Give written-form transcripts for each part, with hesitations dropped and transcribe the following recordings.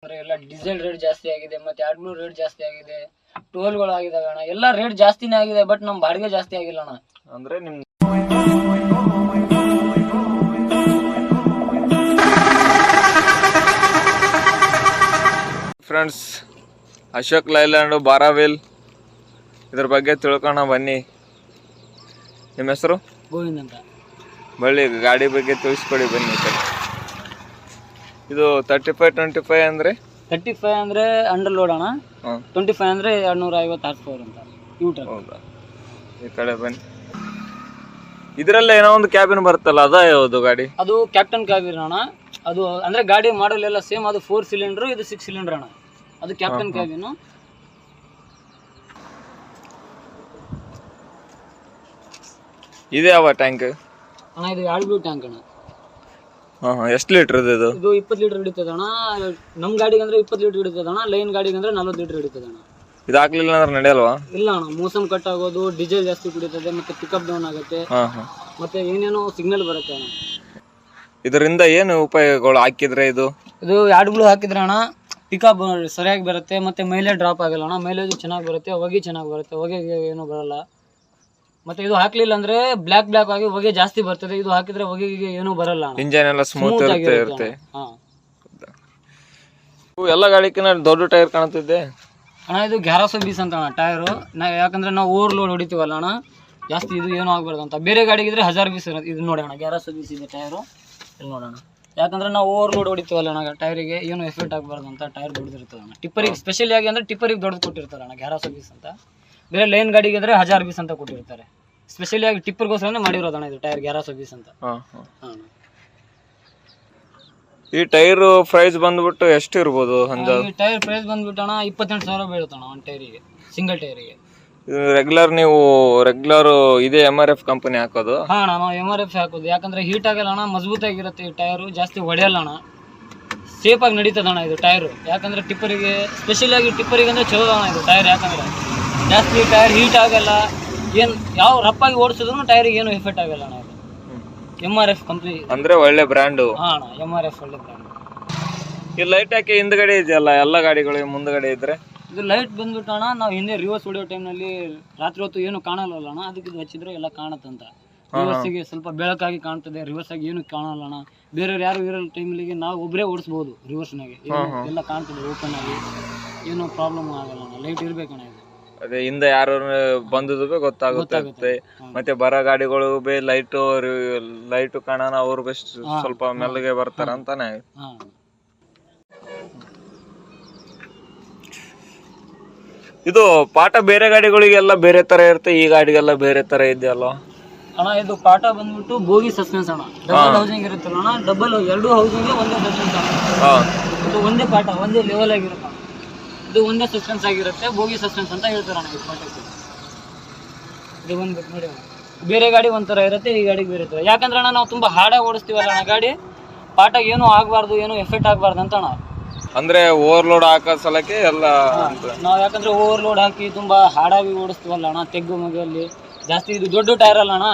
ಅಂದ್ರೆ ಎಲ್ಲ diesel rate ಜಾಸ್ತಿ ಆಗಿದೆ, ಮತ್ತೆ ಆಡ್ಬ್ಲೂ ರೇಟ್ ಜಾಸ್ತಿ ಆಗಿದೆ, ಟೋಲ್ಗಳು ಆಗಿದಾವೆ ಅಣ್ಣ, ಎಲ್ಲ ರೇಟ್ ಜಾಸ್ತಿನೇ ಆಗಿದೆ. ಬಟ್ ನಮ್ ಬಾಡಿಗೆ ಜಾಸ್ತಿ ಆಗಿಲ್ಲ ಅಣ್ಣ. ಅಂದ್ರೆ ನಿಮ್ ಫ್ರೆಂಡ್ಸ್, ಅಶೋಕ್ ಲೈಲ್ಯಾಂಡ್ ಬಾರಾವೇಲ್ ಇದ್ರ ಬಗ್ಗೆ ತಿಳ್ಕೋಣ ಬನ್ನಿ. ನಿಮ್ಮ ಹೆಸರು? ಗೋವಿಂದ್ ಅಂತ. ಬಳ್ಳಿ ಗಾಡಿ ಬಗ್ಗೆ ತಿಳಿಸ್ಕೊಡಿ ಬನ್ನಿ. ಇದು 35-25 ಅಂದ್ರೆ 35 ಅಂದ್ರೆ ಅಂಡರ್ ಲೋಡ್ ಅಣ್ಣ, 25 ಅಂದ್ರೆ 250 ಹಾರ್ಸ್ ಪವರ್ ಅಂತ ಯೂಟರ್. ಹೌದಾ? ಈ ಕಡೆ ಬನ್ನಿ. ಇದರಲ್ಲ ಏನೋ ಒಂದು ಕ್ಯಾಬಿನ್ ಬರುತ್ತಲ್ಲ, ಅದ ಯಾವುದು ಗಾಡಿ? ಅದು ಕ್ಯಾಪ್ಟನ್ ಕ್ಯಾಬಿನ್ ಅಣ್ಣ. ಅದು ಅಂದ್ರೆ ಗಾಡಿ ಮಾಡಲ್ ಎಲ್ಲ ಸೇಮ್. ಅದು 4 ಸಿಲಿಂಡರ್, ಇದು 6 ಸಿಲಿಂಡರ್ ಅಣ್ಣ. ಅದು ಕ್ಯಾಪ್ಟನ್ ಕ್ಯಾಬಿನ್. ಇದೆ ಯಾವ ಟ್ಯಾಂಕ್ ಅಣ್ಣ? ಇದು ಆಡ್ಬ್ಲೂ ಟ್ಯಾಂಕ್ ಅಣ್ಣ. ಎಷ್ಟು ಲೀಟರ್ ಇದು? ಇದು 20 ಲೀಟರ್ ಹಿಡಿತದ ಅಣ್ಣ. ನಮ್ ಗಾಡಿಗೆ ಅಂದ್ರೆ 20 ಲೀಟರ್ ಹಿಡಿತದ ಅಣ್ಣ. ಲೈನ್ ಗಾಡಿಗೆ ಅಂದ್ರೆ 40 ಲೀಟರ್ ಹಿಡಿತದ ಅಣ್ಣ. ಇದು ಹಾಕ್ಲಿಲ್ಲ ಅಂದ್ರೆ ನಡೆಯಲ್ವಾ? ಇಲ್ಲ ಅಣ್ಣ, ಮೋಸಮ್ ಕಟ್ ಆಗೋದು, ಡೀಸೆಲ್ ಜಾಸ್ತಿ ಕುಡಿತದೆ, ಮತ್ತೆ ಪಿಕಪ್ ಡೌನ್ ಆಗುತ್ತೆ, ಮತ್ತೆ ಏನೇನೋ ಸಿಗ್ನಲ್ ಬರುತ್ತೆ ಅಣ್ಣ. ಇದರಿಂದ ಏನು ಉಪಯೋಗಗಳು ಹಾಕಿದ್ರೆ? ಇದು ಆಡ್ಬ್ಲೂ ಹಾಕಿದ್ರೆ ಅಣ್ಣ ಪಿಕಪ್ ಸರಿಯಾಗಿ ಬರುತ್ತೆ, ಮತ್ತೆ ಮೈಲೇಜ್ ಡ್ರಾಪ್ ಆಗಲ್ಲ ಅಣ್ಣ. ಮೈಲೇಜ್ ಚೆನ್ನಾಗಿ ಬರುತ್ತೆ, ಹೊಗೆ ಚೆನ್ನಾಗಿ ಬರುತ್ತೆ, ಹೊಗೆಗೆ ಏನು ಬರಲ್ಲ. ಮತ್ತೆ ಇದು ಹಾಕ್ಲಿಲ್ಲ ಅಂದ್ರೆ ಬ್ಲಾಕ್ ಆಗಿ ಹೊಗೆ ಜಾಸ್ತಿ ಬರ್ತದೆ. ಇದು ಹಾಕಿದ್ರೆ ಹೊಗೆಗೆ ಏನು ಬರಲ್ಲ ಅಣ್ಣ. ಇಂಜಿನ್ ಎಲ್ಲ ಸ್ಮೂತ್ ಇರುತ್ತೆ. ಹಾ, ಎಲ್ಲ ಗಾಡಿಕಿನ ದೊಡ್ಡ ಟೈರ್ ಕಾಣುತ್ತಿದೆ ಅಣ್ಣ. ಇದು 1120 ಅಂತ ಅಣ್ಣ ಟೈರು. ಯಾಕಂದ್ರೆ ನಾವು ಓವರ್ ಲೋಡ್ ಹೊಡಿತೀವಲ್ಲ ಅಣ್ಣ, ಜಾಸ್ತಿ ಇದು ಏನೂ ಆಗ್ಬಾರ್ದು ಅಂತ. ಬೇರೆ ಗಾಡಿಗಿದ್ರೆ 1020 ಇರುತ್ತೆ. ಇದು ನೋಡಿ ಅಣ್ಣ, 1120 ಇದೆ ಟೈರು. ಇಲ್ಲಿ ನೋಡೋಣ, ಯಾಕಂದ್ರೆ ನಾವು ಓವರ್ ಲೋಡ್ ಹೊಡಿತೀವಲ್ಲ ಅಣ್ಣ, ಟೈರಿಗೆ ಏನು ಎಫೆಕ್ಟ್ ಆಗಬಾರ್ದು ಅಂತ ಟೈರ್ ದೊಡ್ಡದಿರ್ತದೆ ಅಣ್ಣ. ಟಿಪ್ಪರಿಗೆ ಸ್ಪೆಷಲ್ ಆಗಿ ಅಂದ್ರೆ ಟಿಪ್ಪರಿಗೆ ದೊಡ್ಡದು ಕೊಟ್ಟಿರ್ತಾರೆ ಅಣ್ಣ, 1120 ಅಂತ. ಬೇರೆ ಲೈನ್ ಗಾಡಿಗೆ ಅಂದ್ರೆ 1020 ಅಂತ ಕೊಟ್ಟಿರ್ತಾರೆ. ಸ್ಪೆಷಲಿ ಆಗಿ ಟಿಪ್ಪರ್ಗೋಸ್ಕರನೇ ಮಾಡಿರೋದಣ್ಣ ಇದು ಟೈರ್ 1120 ಅಂತ. ಈ ಟೈರ್ ಪ್ರೈಸ್ ಬಂದ್ಬಿಟ್ಟು ಎಷ್ಟು ಇರ್ಬೋದು? ಈ ಟೈರ್ ಪ್ರೈಸ್ ಬಂದ್ಬಿಟ್ಟು ಅಣ್ಣ 28,000 ಬೀಳುತ್ತಣ್ಣ ಒಂದು ಟೈರಿಗೆ, ಸಿಂಗಲ್ ಟೈರಿಗೆ. ರೆಗ್ಯುಲರ್ ಇದೇ MRF ಕಂಪನಿ ಹಾಕೋದು? ಹಾ ಅಣ್ಣ, ನಾವು MRF ಹಾಕೋದು. ಯಾಕಂದ್ರೆ ಹೀಟ್ ಆಗಲ್ಲ ಅಣ್ಣ, ಮಜಬೂತ್ ಆಗಿರುತ್ತೆ ಈ ಟೈರು, ಜಾಸ್ತಿ ಹೊಡೆಯಲ್ಲ ಅಣ್ಣ, ಸೇಫ್ ಆಗಿ ನಡೀತದಣ್ಣ ಇದು ಟೈರು. ಯಾಕಂದ್ರೆ ಟಿಪ್ಪರಿಗೆ ಸ್ಪೆಷಲ್ ಆಗಿ ಟಿಪ್ಪರಿಗೆ ಅಂದ್ರೆ ಚಲೋ ಅಣ್ಣ ಇದು ಟೈರ್. ಯಾಕಂದ್ರೆ ಜಾಸ್ತಿ ಟೈರ್ ಹೀಟ್ ಆಗಲ್ಲ, ಏನು ಯಾವ ರಪ್ಪಾಗಿ ಓಡಿಸಿದ್ರು ಟೈರಿಗೆ ಏನು ಎಫೆಕ್ಟ್ ಆಗಲ್ಲ ಅಣ್ಣ. ಇದು MRF ಕಂಪನಿ ಅಂದ್ರೆ ಒಳ್ಳೆ ಬ್ರ್ಯಾಂಡು. ಹಾ ಅಣ್ಣ, MRF ಒಳ್ಳೆ ಬ್ರ್ಯಾಂಡ್. ಈ ಲೈಟ್ ಹಾಕಿ ಹಿಂದ್ಗಡೆ ಇದೆಯಲ್ಲ, ಎಲ್ಲ ಗಾಡಿಗಳು ಮುಂದ್ಗಡೆ ಇದ್ರೆ ಇದು ಲೈಟ್ ಬಂದ್ಬಿಟ್ಟು ಅಣ್ಣ, ನಾವು ಹಿಂದೆ ರಿವರ್ಸ್ ಹೊಡಿಯೋ ಟೈಮ್ನಲ್ಲಿ ರಾತ್ರಿ ಹೊತ್ತು ಏನು ಕಾಣಲ್ಲ ಅಣ್ಣ, ಅದಕ್ಕೆ ಇದು ಹಚ್ಚಿದ್ರೆ ಎಲ್ಲ ಕಾಣತ್ತಂತ. ರಿವರ್ಸಿಗೆ ಸ್ವಲ್ಪ ಬೆಳಕಾಗಿ ಕಾಣ್ತದೆ, ರಿವರ್ಸ್ ಆಗಿ ಏನು ಕಾಣಲ್ಲ ಅಣ್ಣ. ಬೇರೆಯವ್ರು ಯಾರು ಇರೋ ಟೈಮ್ಲಿಗೆ ನಾವು ಒಬ್ಬರೇ ಓಡಿಸ್ಬೋದು ರಿವರ್ಸ್ನಾಗೆ, ಎಲ್ಲ ಕಾಣ್ತದೆ ಓಪನ್ ಆಗಿ, ಏನೋ ಪ್ರಾಬ್ಲಮ್ ಆಗಲ್ಲ ಅಣ್ಣ. ಲೈಟ್ ಇರ್ಬೇಕಣ್ಣ ಇದು. ಅದೇ ಹಿಂದೆ ಯಾರು ಬಂದದ್ದು ಗೊತ್ತಾಗುತ್ತೆ. ಮತ್ತೆ ಬರೋ ಗಾಡಿಗಳು ಲೈಟು ಕಾಣೋಣ, ಅವ್ರು ಸ್ವಲ್ಪ ಮೆಲ್ಲಗೆ ಬರ್ತಾರ ಅಂತಾನೆ. ಇದು ಪಾಠ ಬೇರೆ ಗಾಡಿಗಳಿಗೆಲ್ಲ ಬೇರೆ ತರ ಇರುತ್ತೆ, ಈ ಗಾಡಿಗೆಲ್ಲ ಬೇರೆ ತರ ಇದೆಯಲ್ಲ ಅಣ್ಣ. ಇದು ಪಾಠ ಬಂದ್ಬಿಟ್ಟು ಬೋಗಿ ಸಸ್ಪೆನ್ಸ್ ಅಣ್ಣ. ಡಬಲ್ ಹೌಸಿಂಗ್ ಇರುತ್ತಲ್ಲ ಅಣ್ಣ, ಡಬಲ್ ಎರಡು ಹೌಸಿಂಗ್ ಒಂದೇ ಸಸ್ಪೆನ್ಸ್ ಅಣ್ಣ. ಇದು ಒಂದೇ ಪಾಠ, ಒಂದೇ ಲೆವೆಲ್ ಆಗಿರುತ್ತೆ. ಇದು ಒಂದೇ ಸಸ್ಪೆನ್ಸ್ ಆಗಿರುತ್ತೆ, ಬೋಗಿ ಸಸ್ಪೆನ್ಸ್ ಅಂತ ಹೇಳ್ತಾರೆ ಅಣ್ಣ ಈ ಪಾಠಕ್ಕೆ. ಇದು ಬಂದ್ಬಿಟ್ಟು ನೋಡಿ, ಬೇರೆ ಗಾಡಿ ಒಂಥರ ಇರುತ್ತೆ, ಈ ಗಾಡಿಗೆ ಬೇರೆ ಇರುತ್ತೆ. ಯಾಕಂದ್ರೆ ಅಣ್ಣ ನಾವು ತುಂಬಾ ಹಾಡಾಗಿ ಓಡಿಸ್ತೀವಲ್ಲ ಅಣ್ಣ ಗಾಡಿ, ಪಾಠಕ್ಕೆ ಏನು ಆಗಬಾರ್ದು, ಏನು ಎಫೆಕ್ಟ್ ಆಗಬಾರ್ದು ಅಂತ ಅಣ್ಣ. ಅಂದ್ರೆ ಓವರ್ಲೋಡ್ ಹಾಕೋ ಸಲಕ್ಕೆ ಎಲ್ಲ ನಾವು ಯಾಕಂದ್ರೆ ಓವರ್ಲೋಡ್ ಹಾಕಿ ತುಂಬಾ ಹಾಡಾಗಿ ಓಡಿಸ್ತೀವಲ್ಲ ಅಣ್ಣ, ತೆಗ್ಗು ಮಗಲ್ಲಿ ಜಾಸ್ತಿ. ಇದು ದೊಡ್ಡ ಟೈರ್ ಅಲ್ಲ ಅಣ್ಣ,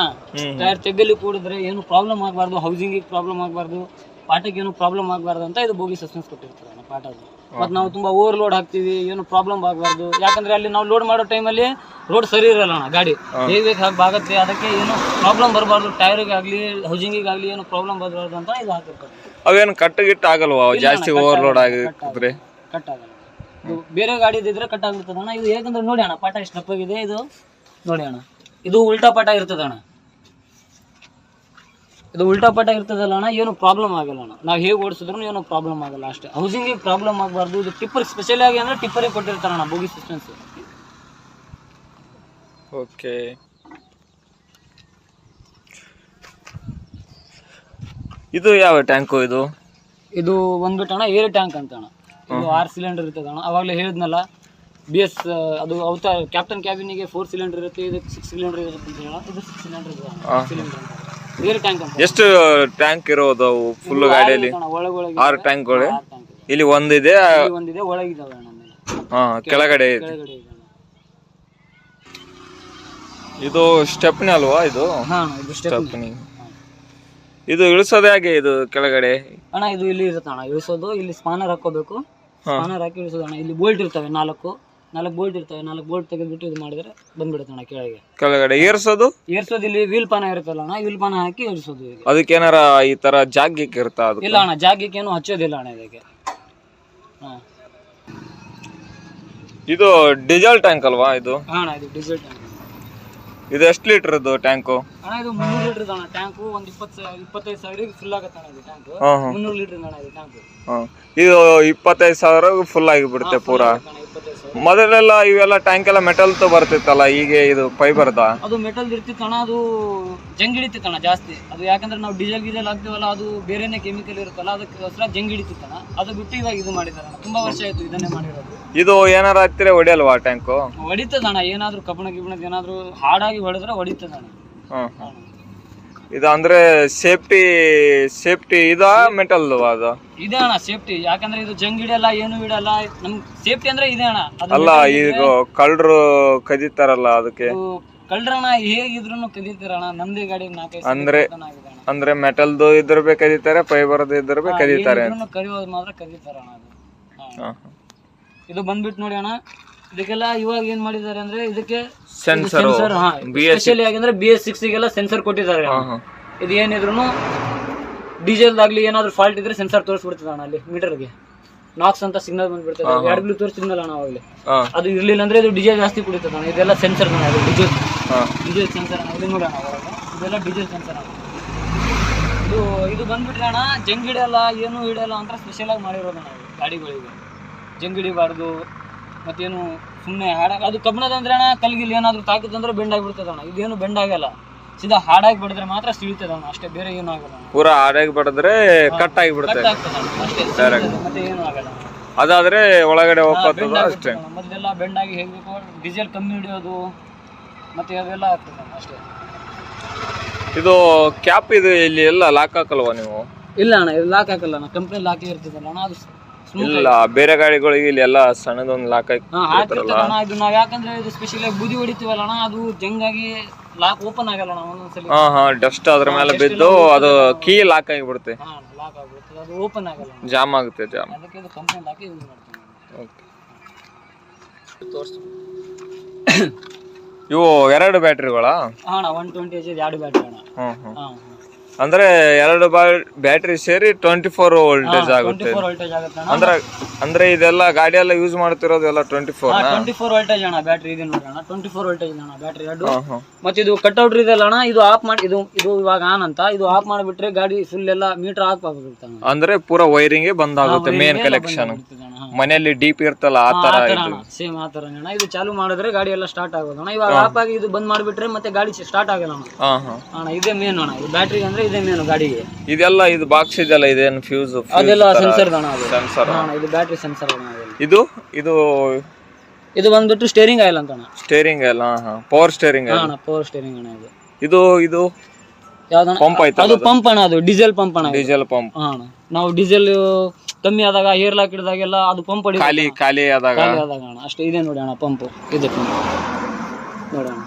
ಟೈರ್ ತೆಗ್ಗಲ್ಲಿ ಕೂಡಿದ್ರೆ ಏನು ಪ್ರಾಬ್ಲಮ್ ಆಗಬಾರ್ದು, ಹೌಸಿಂಗಿಗೆ ಪ್ರಾಬ್ಲಮ್ ಆಗಬಾರ್ದು, ಪಾಠಕ್ಕೆ ಏನು ಪ್ರಾಬ್ಲಮ್ ಆಗಬಾರ್ದು ಅಂತ ಇದು ಬೋಗಿ ಸಸ್ಪೆನ್ಸ್ ಕೊಟ್ಟಿರ್ತಾರೆ ಅಣ್ಣ ಪಾಠದ. ಮತ್ತು ನಾವು ತುಂಬಾ ಓವರ್ಲೋಡ್ ಹಾಕ್ತೀವಿ, ಏನು ಪ್ರಾಬ್ಲಮ್ ಆಗಬಾರ್ದು. ಯಾಕಂದ್ರೆ ಅಲ್ಲಿ ನಾವು ಲೋಡ್ ಮಾಡೋ ಟೈಮಲ್ಲಿ ರೋಡ್ ಸರಿ ಇರಲ್ಲ ಅಣ್ಣ, ಗಾಡಿ ಹೇಗೆ ಆಗುತ್ತೆ, ಅದಕ್ಕೆ ಏನು ಪ್ರಾಬ್ಲಮ್ ಬರಬಾರ್ದು, ಟೈರಿಗಾಗಲಿ ಹೌಸಿಂಗಿಗಾಗಲಿ ಏನು ಪ್ರಾಬ್ಲಮ್ ಬರಬಾರ್ದು ಅಂತ ಇದು ಹಾಕಿರ್ತಾರೆ. ಅವೇನು ಕಟ್ಟಗಿಟ್ಟು ಆಗಲ್ವಾ ಜಾಸ್ತಿ ಓವರ್ಲೋಡ್ ಆಗಿದ್ರೆ? ಕಟ್ ಆಗಲ್ಲ. ಇದು ಬೇರೆ ಗಾಡಿ ಇದ್ರೆ ಕಟ್ ಆಗಿರ್ತದೆ ಅಣ್ಣ. ಇದು ಹೇಗಂದ್ರೆ ನೋಡಿ ಅಣ್ಣ, ಪಾಠ ಎಷ್ಟು ದಪ್ಪಾಗಿದೆ ಇದು ನೋಡಿ ಅಣ್ಣ. ಇದು ಉಲ್ಟಾ ಪಾಠ ಇರ್ತದೆ ಅಣ್ಣ, ಇದು ಉಲ್ಟಾ ಪಾಠ ಇರ್ತದಲ್ಲ ಅಣ್ಣ, ಏನು ಪ್ರಾಬ್ಲಮ್ ಆಗಲ್ಲ ಅಣ್ಣ. ನಾವು ಹೇಗೆ ಓಡಿಸಿದ್ರು ಏನು ಪ್ರಾಬ್ಲಮ್ ಆಗಲ್ಲ ಅಷ್ಟೇ. ಹೌಸಿಂಗಿಗೆ ಪ್ರಾಬ್ಲಮ್ ಆಗಬಾರ್ದು. ಇದು ಟಿಪ್ಪರ್ ಸ್ಪೆಷಲ್ ಆಗಿ ಅಂದ್ರೆ ಟಿಪ್ಪರಿಗೆ ಕೊಟ್ಟಿರ್ತಾರೆ ಅಣ್ಣ ಬೋಗಿ ಸಸ್ಪೆನ್ಸ್. ಓಕೆ, ಇದು ಯಾವ ಟ್ಯಾಂಕು? ಇದು ಬಂದ್ಬಿಟ್ಟು ಅಣ್ಣ ಏರ್ ಟ್ಯಾಂಕ್ ಅಂತ ಅಣ್ಣ. ಇದು 6 ಸಿಲಿಂಡರ್ ಇರ್ತದೆ ಅಣ್ಣ. ಅವಾಗಲೇ ಹೇಳಿದ್ನಲ್ಲ, BS ಅದು ಅವತ್ತ ಕ್ಯಾಪ್ಟನ್ ಕ್ಯಾಬಿನಿಗೆ 4 ಸಿಲಿಂಡರ್ ಇರುತ್ತೆ, ಇದು 6 ಸಿಲಿಂಡರ್ ಇರುತ್ತೆ ಅಂತ ಹೇಳ. ಇದು 6 ಸಿಲಿಂಡರ್ ಸಿಲಿಂಡರ್ ಏರ್ ಟ್ಯಾಂಕ್ ಅಂತ. ಎಷ್ಟು ಟ್ಯಾಂಕ್ ಇರೋದು ಫುಲ್ ಗಾಡಿಯಲ್ಲಿ? 6 ಟ್ಯಾಂಕ್ಗಳು. ಇಲ್ಲಿ ಒಂದಿದೆ, ಒಳಗಿದಾವೆ ಅಣ್ಣ, ಕೆಳಗಡೆ ಇದೆ. ಇದು ಸ್ಟೆಪ್ನಿ ಅಲ್ವಾ? ಇದು ಸ್ಟೆಪ್ನಿ. ಇದು ಇಳಿಸೋದು ಹೇಗೆ ಇದು ಕೆಳಗಡೆ ಅಣ್ಣ? ಇದು ಇಲ್ಲಿ ಇರುತ್ತೆ ಅಣ್ಣ ಇಳಿಸೋದು. ಇಲ್ಲಿ ಸ್ಪಾನರ್ ಹಾಕೋಬೇಕು, ಸ್ಪಾನರ್ ಹಾಕಿ ಇಳಿಸೋದಣ್ಣ. ಇಲ್ಲಿ ಬೋಲ್ಟ್ ಇರ್ತವೆ, ನಾಲ್ಕು ಬೋಲ್ಟ್ ಇರ್ತವೆ. 4 ಬೋಲ್ಟ್ ತೆಗೆದ್ಬಿಟ್ಟು ಇದು ಮಾಡಿದ್ರೆ ಬಂದ್ಬಿಡುತ್ತಣ್ಣ ಕೆಳಗಡೆ. ಏರ್ಸೋದು ಇಲ್ಲಿ ವೀಲ್ ಪಾನ ಇರುತ್ತಲ್ಲ ಅಣ್ಣ, ವೀಲ್ ಪಾನ ಹಾಕಿ ಇಳಿಸೋದು. ಅದಕ್ಕೆ ಏನಾರ ಈ ತರ ಜಾಗ್ಗಿಕ್ ಇರ್ತಾ? ಇಲ್ಲ ಅಣ್ಣ, ಜಾಗಕ್ಕೆ ಏನು ಹಚ್ಚೋದಿಲ್ಲ ಅಣ್ಣ ಇದಕ್ಕೆ. ಇದು ಡೀಸೆಲ್ ಟ್ಯಾಂಕ್ ಅಲ್ವಾ ಇದು? ಅಣ್ಣ ಇದು ಡೀಸೆಲ್ ಟ್ಯಾಂಕ್. ಇದು ಎಷ್ಟು ಲೀಟರ್ ಟ್ಯಾಂಕು? ಅಣ್ಣ ಇದು 300 ಲೀಟರ್ ಅಣ್ಣ ಟ್ಯಾಂಕು. ಒಂದು 25 ಸಾವಿರ ಫುಲ್ ಆಗತ್ತೆ ಅಣ್ಣ ಇದು ಟ್ಯಾಂಕ್. 300 ಲೀಟರ್ ಅಣ್ಣ ಇದು ಟ್ಯಾಂಕ್. ಇದು 25,000 ಫುಲ್ ಆಗಿಬಿಡುತ್ತೆ ಪೂರಾ. ಮೊದಲೆಲ್ಲ ಇವೆಲ್ಲ ಟ್ಯಾಂಕ್ ಎಲ್ಲ ಮೆಟಲ್ ಬರ್ತಿತ್ತಲ್ಲ, ಈಗ ಇದು ಫೈಬರ್ದ? ಅದು ಮೆಟಲ್ ಇರ್ತಿತ್ತಣ್ಣ, ಅದು ಜಂಗ್ ಹಿಡಿತಿತ್ತಣ್ಣ ಜಾಸ್ತಿ. ಅದು ಯಾಕಂದ್ರೆ ನಾವು ಡೀಸೆಲ್ ಹಾಕ್ತೀವಲ್ಲ, ಅದು ಬೇರೆನೆ ಕೆಮಿಕಲ್ ಇರುತ್ತಲ್ಲ, ಅದಕ್ಕೋಸ್ಕರ ಜಂಗ್ ಹಿಡಿತಿತ್ತಣ್ಣ. ಅದು ಬಿಟ್ಟು ಇವಾಗ ಇದು ಮಾಡಿದಾರಣ್ಣ. ತುಂಬಾ ವರ್ಷ ಆಯ್ತು ಇದನ್ನೇ ಮಾಡಿರೋದು. ಇದು ಏನಾರ ಹತ್ತಿರ ಹೊಡಿಯಲ್ವಾ ಟ್ಯಾಂಕು? ಹೊಡಿತದಣ್ಣ, ಏನಾದ್ರು ಕಬ್ಬಣ ಏನಾದ್ರು ಹಾಡಾಗಿ ಹೊಡೆದ್ರೆ ಹೊಡಿತದಣ್ಣ. ಇದು ಅಂದ್ರೆ ಸೇಫ್ಟಿ ಇದ ಮೆಟಲ್ ಅದು? ಇದೆ ಅಣ್ಣ ಸೇಫ್ಟಿ. ಯಾಕಂದ್ರೆ ಇದು ಜಂಗ್ ಹಿಡಿಯಲ್ಲ, ಏನು ಹಿಡಲ್ಲ. ನಮ್ ಸೇಫ್ಟಿ ಅಂದ್ರೆ ಇದೆ ಅಣ್ಣ. ಅಲ್ಲ, ಈಗ ಕಳ್ಳರು ಕದೀತಾರಲ್ಲ ಅದಕ್ಕೆ? ಕಳ್ಳರಣ್ಣ ಹೇಗಿದ್ರು ಕದೀತಾರಣ್ಣ. ನಮ್ದೇ ಗಾಡಿ 4-5 ಅಂದ್ರೆ ಮೆಟಲ್ದು ಇದ್ರ ಬೇ ಕದೀತಾರೆ, ಫೈಬರ್ದು ಇದ್ರ ಬೇ ಕದೀತಾರೆ. ಕದಿಯೋದು ಮಾತ್ರ ಕದೀತಾರಣ್ಣ ಅದು. ಇದು ಬಂದ್ಬಿಟ್ಟು ನೋಡಿ ಅಣ್ಣ, ಇದಕ್ಕೆಲ್ಲ ಇವಾಗ ಏನ್ ಮಾಡಿದ್ದಾರೆ ಅಂದ್ರೆ ಇದಕ್ಕೆ ಸೆನ್ಸರ್. ಸ್ಪೆಷಲಿ ಯಾಕಂದ್ರೆ BS6 ಗೆಲ್ಲ ಸೆನ್ಸರ್ ಕೊಟ್ಟಿದ್ದಾರೆ. ಇದು ಏನಿದ್ರು ಡೀಸೆಲ್ ಆಗ್ಲಿ ಏನಾದ್ರು ಫಾಲ್ಟ್ ಇದ್ರೆ ಸೆನ್ಸರ್ ತೋರಿಸ್ಬಿಡ್ತದೆ ಅಣ್ಣ. ಅಲ್ಲಿ ಮೀಟರ್ಗೆ ನಾಕ್ಸ್ ಅಂತ ಸಿಗ್ನಲ್ ಬಂದ್ಬಿಡ್ತದೆ. 2 ಬ್ಲೂ ತೋರಿಸ್ತಿದ್ನಲ್ಲ ಅಣ್ಣ ಅವಾಗಲೇ, ಅದು ಇರ್ಲಿಲ್ಲ ಅಂದ್ರೆ ಇದು ಡೀಸೆಲ್ ಜಾಸ್ತಿ ಕುಡಿತದೆ ಅಣ್ಣ. ಇದೆಲ್ಲ ಸೆನ್ಸರ್ ಅಣ್ಣ, ಇದು ಡೀಸೆಲ್ ಸೆನ್ಸರ್ ಅಣ್ಣ. ಇದು ನೋಡಿ ಅಣ್ಣ, ಇದೆಲ್ಲ ಡೀಸೆಲ್ ಸೆನ್ಸರ್ ಅಣ್ಣ. ಇದು ಬಂದ್ಬಿಟ್ರೆ ಅಣ್ಣ ಜಂಗ್ ಹಿಡಿಯಲ್ಲ, ಏನು ಹಿಡಿಯಲ್ಲ ಅಂತ ಸ್ಪೆಷಲ್ ಆಗಿ ಮಾಡಿರೋದು ಅಣ್ಣ ಗಾಡಿಗಳಿಗೆ. ಜಂಗ್ ಹಿಡಿಬಾರ್ದು, ಮತ್ತೇನು ಸುಮ್ಮನೆ ಅದು ಕಬ್ಬಣದ ಅಂದ್ರೆ ಅಣ್ಣ, ಕಲ್ಗಿಲ್ಲಿ ಏನಾದ್ರು ತಾಕಿತ್ತಂದ್ರೆ ಬೆಂಡ್ ಆಗಿಬಿಡ್ತದೆ ಅಣ್ಣ. ಇದೇನು ಬೆಂಡ್ ಆಗಲ್ಲ, ಸೀದಾ ಹಾಡಾಗಿ ಬಡಿದ್ರೆ ಮಾತ್ರ ಸಿಳಿತದ ಅಣ್ಣ, ಅಷ್ಟೇ. ಬೇರೆ ಏನು ಆಗಲ್ಲ. ಪೂರಾ ಹಾಡಾಗಿ ಬಡಿದ್ರೆ ಕಟ್ ಆಗಿಬಿಡುತ್ತೆ ಮತ್ತೆ ಏನು ಆಗಲ್ಲ. ಅದಾದ್ರೆ ಒಳಗಡೆ ಹೋಗ್ತದ ಅಷ್ಟೇ. ಮೊದಲೆಲ್ಲ ಬೆಂಡ್ ಆಗಿ ಹೇಗಬೇಕು, ಡೀಸೆಲ್ ಕಮ್ಮಿ ಹಿಡಿಯೋದು ಮತ್ತೆ ಅದೆಲ್ಲ ಆಗ್ತದೆ ಅಷ್ಟೇ. ಇದು ಕ್ಯಾಪ್ ಇದು ಇಲ್ಲಿ ಎಲ್ಲ ಲಾಕ್ ಹಾಕಲ್ವಾ ನೀವು? ಇಲ್ಲ ಅಣ್ಣ, ಇದು ಲಾಕ್ ಹಾಕಲ್ಲ ಅಣ್ಣ, ಕಂಪ್ನಿ ಲಾಕ್ ಇರ್ತದಲ್ಲ ಅಣ್ಣ. ಅದು ಇಲ್ಲ, ಬೇರೆ ಗಾಡಿಗಳಿಗೆ ಇಲ್ಲಿ ಎಲ್ಲ ಸಣ್ಣದೊಂದು ಲಾಕ್ ಹಾಕಿರ್ತಾರಣ್ಣ. ಇದು ನಾವ್ ಯಾಕಂದ್ರೆ ಇದು ಸ್ಪೆಷಲ್ ಆಗಿ ಬೂದಿ ಹೊಡಿತೀವಲ್ಲ ಅಣ್ಣ, ಅದು ಜಂಗಾಗಿ ಲಾಕ್ ಓಪನ್ ಆಗಲ್ಲ ಅಣ್ಣ ಒಂದೊಂದ್ಸಲಿ. ಡಸ್ಟ್ ಅದ್ರ ಮೇಲೆ ಬಿದ್ದು ಅದು ಕೀ ಲಾಕ್ ಆಗಿಬಿಡುತ್ತೆ. ಲಾಕ್ ಆಗ್ಬಿಡುತ್ತೆ, ಅದು ಓಪನ್ ಆಗಲ್ಲ, ಜಾಮ್ ಆಗುತ್ತೆ. ಅದಕ್ಕೆ ಇದು ಕಂಪ್ನಿ ಲಾಕ್ ಯೂಸ್ ಮಾಡ್ತೀವಿ. ಇವು 2 ಬ್ಯಾಟ್ರಿಗಳಾ? ಅಣ್ಣ 120 H 2 ಬ್ಯಾಟ್ರಿ ಅಣ್ಣ. ಅಂದ್ರೆ 2 ಬ್ಯಾಟ್ರಿ ಸೇರಿ 24 ವೋಲ್ಟೇಜ್ ಆಗುತ್ತೆ. ಅಂದ್ರೆ ಇದೆಲ್ಲ ಗಾಡಿ ಎಲ್ಲ ಯೂಸ್ ಮಾಡ್ತಿರೋದು ಎಲ್ಲ 24 ವೋಲ್ಟೇಜ್ ಅಣ್ಣ ಬ್ಯಾಟ್ರಿ. ಇದೆ ನೋಡಿ ಅಣ್ಣ, 24 ವೋಲ್ಟೇಜ್ ಅಣ್ಣ ಬ್ಯಾಟ್ರಿ 2. ಮತ್ತೆ ಇದು ಕಟ್ಔಟ್ ಇದೆಲ್ಲ ಅಣ್ಣ, ಇದು ಆಫ್ ಮಾಡಿ, ಇದು ಇವಾಗ ಆನ್ ಅಂತ, ಇದು ಆಫ್ ಮಾಡಿಬಿಟ್ರೆ ಗಾಡಿ ಫುಲ್ ಎಲ್ಲ ಮೀಟರ್ ಆಫ್ ಆಗುತ್ತೆ. ಅಂದ್ರೆ ಪೂರಾ ವೈರಿಂಗ್ ಬಂದಾಗುತ್ತೆ. ಮೇನ್ ಕಲೆಕ್ಷನ್ ಮನೆಯಲ್ಲಿ ಡೀಪ್ ಇರ್ತಲ್ಲ ಆ ತರ ಸೇಮ್ ಆ ತರ ಅಣ್ಣ. ಇದು ಚಾಲು ಮಾಡಿದ್ರೆ ಗಾಡಿ ಎಲ್ಲ ಸ್ಟಾರ್ಟ್ ಆಗೋದು ಅಣ್ಣ. ಇವಾಗ ಆಫ್ ಆಗಿ ಇದು ಬಂದ್ ಮಾಡಿಬಿಟ್ರೆ ಮತ್ತೆ ಗಾಡಿ ಸ್ಟಾರ್ಟ್ ಆಗಲ್ಲ ಅಣ್ಣ. ಇದೇ ಮೇನ್ ಅಣ್ಣ, ಇದು ಬ್ಯಾಟ್ರಿ ಅಂದ್ರೆ ಇದೇ ಮೇನ್ ಗಾಡಿಗೆ. ಇದೆಲ್ಲ ಇದು ಬಾಕ್ಸ್ ಇದೆಲ್ಲ ಇದೇನು ಫ್ಯೂಸ್ ಅದೆಲ್ಲ ಸೆನ್ಸರ್ ಅಣ್ಣ. ಸೆನ್ಸರ್ ಇದು ಬ್ಯಾಟ್ರಿ ಸೆನ್ಸರ್ ಅಣ್ಣ. ಇದು ಬಂದ್ಬಿಟ್ಟು ಸ್ಟೇರಿಂಗ್ ಆಯಿಲ್ ಅಂತ ಅಣ್ಣ. ಸ್ಟೇರಿಂಗ್ ಆಯಿಲ್, ಪವರ್ ಸ್ಟೇರಿಂಗ್ ಅಣ್ಣ, ಪವರ್ ಸ್ಟೇರಿಂಗ್ ಅಣ್ಣ. ಇದು ಯಾವ್ದಣ್ಣ? ಪಂಪ್ ಆಯ್ತು. ಅದು ಪಂಪ್ ಅಣ್ಣ, ಅದು ಡೀಸೆಲ್ ಪಂಪ್ ಅಣ್ಣ. Diesel pump. ನಾವು ಡೀಸೆಲ್ ಕಮ್ಮಿ ಆದಾಗ ಏರ್ ಲಾಕ್ ಹಿಡಿದಾಗೆಲ್ಲ ಅದು ಪಂಪ್ ಖಾಲಿ ಆದಾಗ ಅಣ್ಣ ಅಷ್ಟೇ. ಇದೆ ನೋಡಿ ಅಣ್ಣ ಪಂಪ್, ಇದೆ ಪಂಪ್ ನೋಡಿ ಅಣ್ಣ.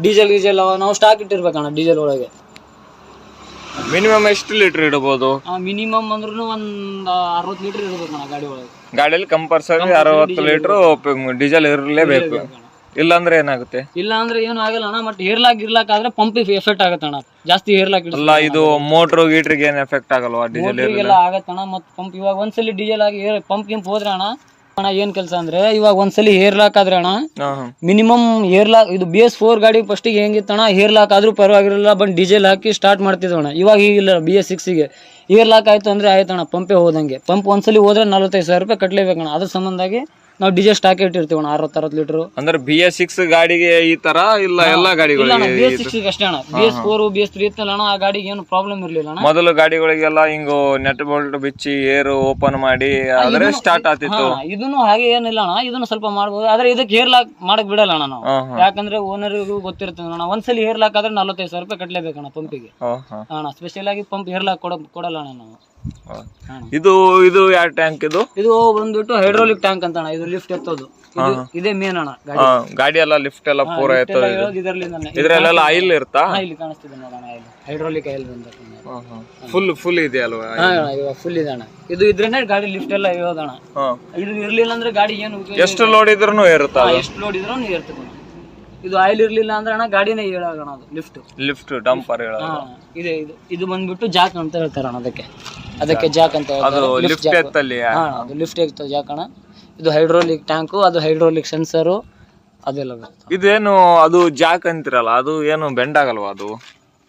ಡೀಸೆಲ್ ನಾವು ಸ್ಟಾಕ್ ಇಟ್ಟಿರ್ಬೇಕಣ್ಣ ಡೀಸೆಲ್ ಒಳಗೆ. ಮಿನಿಮಮ್ ಎಷ್ಟು ಲೀಟರ್ ಇಡಬಹುದು? ಮಿನಿಮಮ್ ಅಂದ್ರೂ ಒಂದ್ 60 ಲೀಟರ್ ಇರ್ಬೇಕಣ್ಣ ಗಾಡಿ ಒಳಗೆ. ಗಾಡಿಯಲ್ಲಿ ಕಂಪಲ್ಸರಿ 60 ಲೀಟರ್ ಡೀಸೆಲ್ ಇರಲೇಬೇಕು. ಇಲ್ಲ ಅಂದ್ರೆ ಏನಾಗುತ್ತೆ? ಇಲ್ಲ ಅಂದ್ರೆ ಏನು ಆಗಲ್ಲ ಅಣ್ಣ. ಮತ್ತೆ ಹೇರ್ಲಾಕ್ ಗಿರ್ಲಾಕ್ ಆದ್ರೆ ಪಂಪ್ ಎಫೆಕ್ಟ್ ಆಗತ್ತೆ ಅಣ್ಣ. ಜಾಸ್ತಿ ಹೇರ್ಲಾಕ್ ಇಲ್ಲ, ಇದು ಮೋಟರ್ ಗೀಟ್ರಿಗೆ ಏನ್ ಎಫೆಕ್ಟ್ ಆಗಲ್ವಾ? ಡೀಸೆಲ್ ಎಲ್ಲ ಆಗತ್ತಣ್ಣ. ಮತ್ತೆ ಪಂಪ್ ಇವಾಗ ಒಂದ್ಸಲಿ ಡೀಸೆಲ್ ಆಗಿ ಪಂಪ್ ಗಿಂಪ್ ಹೋದ್ರೆ ಅಣ್ಣ ಏನ್ ಕೆಲಸ ಅಂದ್ರೆ, ಇವಾಗ ಒಂದ್ಸಲಿ ಹೇರ್ ಲಾಕ್ ಆದ್ರೆ ಅಣ್ಣ, ಮಿನಿಮಮ್ ಹೇರ್ ಲಾಕ್, ಇದು BS4 ಗಾಡಿ ಫಸ್ಟ್ ಗೆ ಹೆಂಗಿತ್ತಣ್ಣ, ಹೇರ್ ಲಾಕ್ ಆದ್ರೂ ಪರವಾಗಿರಲಿಲ್ಲ, ಬಂದ್ ಡೀಸೆಲ್ ಹಾಕಿ ಸ್ಟಾರ್ಟ್ ಮಾಡ್ತಿದ್ವಣ್ಣ. ಇವಾಗ ಹೀಗಿಲ್ಲ. BS6 ಗೆ ಹೇರ್ ಲಾಕ್ ಆಯ್ತು ಅಂದ್ರೆ ಆಯ್ತಣ್ಣ, ಪಂಪೇ ಹೋದಂಗೆ. ಪಂಪ್ ಒಂದ್ಸಲಿ ಹೋದ್ರೆ 45,000 ರೂಪಾಯಿ ಕಟ್ಲೇಬೇಕಣ್ಣ. ಅದ್ರ ಸಂಬಂಧಾಗಿ ನಾವು ಡೀಸೆಲ್ ಸ್ಟಾಕ್ ಇಟ್ಟಿರ್ತೀವಣ್ಣ 60 ಲೀಟರ್. ಅಂದ್ರೆ BS6 ಗಾಡಿಗೆ ಈ ತರ ಇಲ್ಲ, ಎಲ್ಲಾ ಗಾಡಿಗಳಿಗೆ BS6 ಅಷ್ಟೇ ಅಣ್ಣ. BS4 BS3 ಇತ್ತಲ್ಲ ಅಣ್ಣ, ಆ ಗಾಡಿಗೆ ಏನು ಪ್ರಾಬ್ಲಮ್ ಇರ್ಲಿಲ್ಲ ಅಣ್ಣ. ಮೊದಲು ಗಾಡಿಗಳಿಗೆಲ್ಲ ಹಿಂಗ ನೆಟ್ ಬೋಲ್ಟ್ ಬಿಚ್ಚಿ ಏರ್ ಓಪನ್ ಮಾಡಿ ಆದ್ರೆ ಸ್ಟಾರ್ಟ್ ಆಗ್ತಿತ್ತು. ಇದನ್ನು ಹಾಗೆ ಏನಿಲ್ಲ ಅಣ್ಣ, ಇದನ್ನು ಸ್ವಲ್ಪ ಮಾಡ್ಬೋದು. ಆದ್ರೆ ಇದಕ್ಕೆ ಹೇರ್ ಲಾಕ್ ಮಾಡಕ್ ಬಿಡಲ್ಲ ಅಣ್ಣ ನಾವು. ಯಾಕಂದ್ರೆ ಓನರ್ಗೂ ಗೊತ್ತಿರ್ತದೆ ಅಣ್ಣ, ಒಂದ್ಸಲಿ ಹೇರ್ ಲಾಕ್ ಆದ್ರೆ 45,000 ರೂಪಾಯಿ ಕಟ್ಲೇಬೇಕಣ್ಣ ಪಂಪಿಗೆ ಅಣ್ಣ. ಸ್ಪೆಷಲ್ ಆಗಿ ಪಂಪ್ ಹೇರ್ ಲಾಕ್ ಕೊಡಲ್ಲ ಅಣ್ಣ ನಾವು. ಇದು ಇದು ಯಾವ ಟ್ಯಾಂಕ್ ಇದು? ಇದು ಬಂದ್ಬಿಟ್ಟು ಹೈಡ್ರೋಲಿಕ್ ಟ್ಯಾಂಕ್ ಅಂತ ಅಣ್ಣ. ಇದು ಲಿಫ್ಟ್ ಎತ್ತೋದು ಇದೇ ಮೇನ್ ಅಣ್ಣ. ಗಾಡಿ ಎಲ್ಲ ಲಿಫ್ಟ್ ಎಲ್ಲ ಪೂರ ಎತ್ತೋದು ಇದರಲ್ಲಿಂದಾನೆ. ಇದ್ರಲ್ಲೆಲ್ಲ ಆಯಿಲ್ ಇರುತ್ತಾ? ಇಲ್ಲಿ ಕಾಣಿಸ್ತಿದೆ ನೋಡೋಣ, ಹೈಡ್ರೋಲಿಕ್ ಆಯಿಲ್ ಬಂದ ಫುಲ್ ಇದೆ ಅಲ್ವಾ? ಫುಲ್ ಇದೆ ಅಣ್ಣ. ಇದು ಇದ್ರೇನೆ ಗಾಡಿ ಲಿಫ್ಟ್ ಎಲ್ಲ ಇರೋದಣ್ಣ. ಇದು ಇರ್ಲಿಲ್ಲ ಅಂದ್ರೆ ಗಾಡಿ ಏನು ಎಷ್ಟು ಲೋಡ್ ಇದ್ರೂ ಏರುತ್ತಾ? ಎಷ್ಟು ಲೋಡ್ ಇದ್ರೂ ಇರ್ತದೆ. ಇದು ಆಯಿಲ್ ಇರ್ಲಿಲ್ಲ ಅಂದ್ರೆ ಅಣ್ಣ ಗಾಡಿನೇ ಹೇಳೋಣ. ಅದು ಲಿಫ್ಟ್ ಡಂಪರ್ ಇದೆ. ಇದು ಬಂದ್ಬಿಟ್ಟು ಜಾಕ್ ಅಂತ ಹೇಳ್ತಾರೆ ಅಣ್ಣ. ಅದಕ್ಕೆ ಜಾಕ್ ಅಂತ ಅದು ಲಿಫ್ಟ್ ಎತ್ತೋ ಜಾಕ್ ಅಣ್ಣ. ಇದು ಹೈಡ್ರೋಲಿಕ್ ಟ್ಯಾಂಕು, ಅದು ಹೈಡ್ರೋಲಿಕ್ ಸೆನ್ಸರು ಅದೆಲ್ಲ ಬರುತ್ತೆ. ಇದೇನು ಅದು ಜಾಕ್ ಅಂತಿರಲ್ಲ, ಅದು ಏನು ಬೆಂಡ್ ಆಗಲ್ವಾ? ಅದು